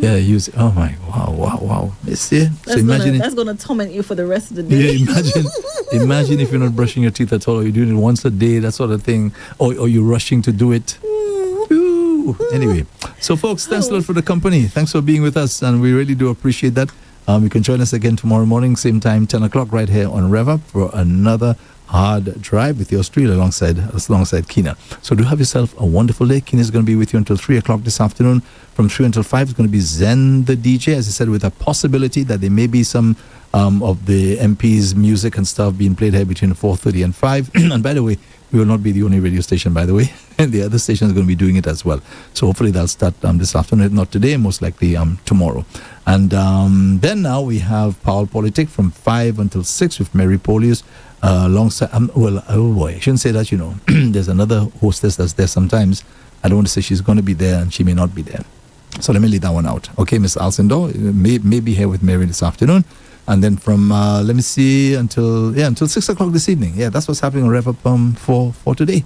Yeah, oh my, wow. See? So That's gonna torment you for the rest of the day. Yeah, imagine if you're not brushing your teeth at all, or you're doing it once a day, that sort of thing, or you're rushing to do it. Ooh. Anyway, so folks, thanks a lot for the company. Thanks for being with us, and we really do appreciate that. You can join us again tomorrow morning, same time, 10 o'clock, right here on Rev-Up for another Hard Drive with yours truly alongside Kina. So do have yourself a wonderful day. Kina is going to be with you until 3 o'clock this afternoon. From 3 until 5 is going to be Zen the DJ, as I said, with a possibility that there may be some of the MP's music and stuff being played here between 4:30 and 5. And by the way, we will not be the only radio station, by the way. And the other station is going to be doing it as well. So hopefully that'll start this afternoon, if not today, most likely tomorrow. And then now we have Powell Politic from 5 until 6 with Mary Polius. Alongside, I shouldn't say that, there's another hostess that's there sometimes. I don't want to say she's going to be there and she may not be there. So let me leave that one out. Okay, Miss Alcindor may be here with Mary this afternoon. And then from, let me see, until 6 o'clock this evening. Yeah, that's what's happening on Rev-Up for today.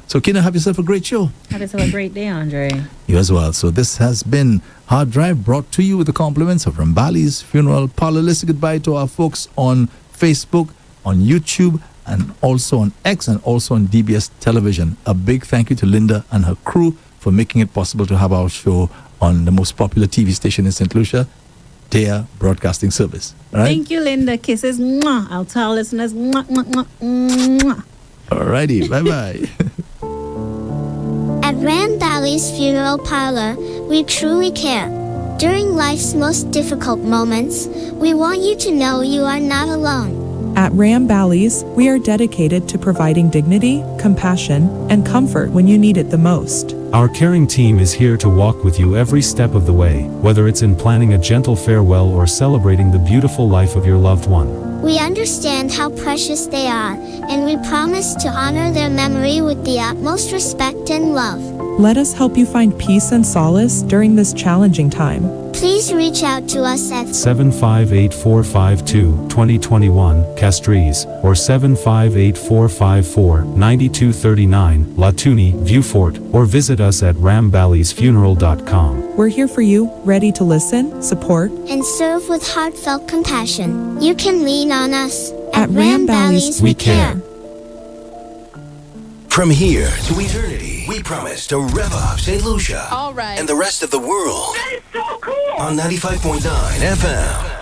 So, Kina, have yourself a great show. Have yourself a great day, Andre. You as well. So this has been Hard Drive, brought to you with the compliments of Rambali's Funeral Parlor. Listen goodbye to our folks on Facebook, on YouTube, and also on X, and also on DBS Television. A big thank you to Linda and her crew for making it possible to have our show on the most popular TV station in St. Lucia, Dea Broadcasting Service. All right? Thank you, Linda. Kisses. Mwah. I'll tell listeners. Mwah, mwah, mwah, mwah. Alrighty. Bye-bye. At Randall's Funeral Parlor, we truly care. During life's most difficult moments, we want you to know you are not alone. At Ram Bally's, we are dedicated to providing dignity, compassion, and comfort when you need it the most. Our caring team is here to walk with you every step of the way, whether it's in planning a gentle farewell or celebrating the beautiful life of your loved one. We understand how precious they are, and we promise to honor their memory with the utmost respect and love. Let us help you find peace and solace during this challenging time. Please reach out to us at 758-452-2021, Castries, or 758-454-9239, Latuni, Viewfort, or visit us at ramballysfuneral.com. We're here for you, ready to listen, support, and serve with heartfelt compassion. You can lean on us. At Ram Bally's, we care. From here to eternity, we promise to rev up St. Lucia. All right. And the rest of the world. That is so cool. On 95.9 FM.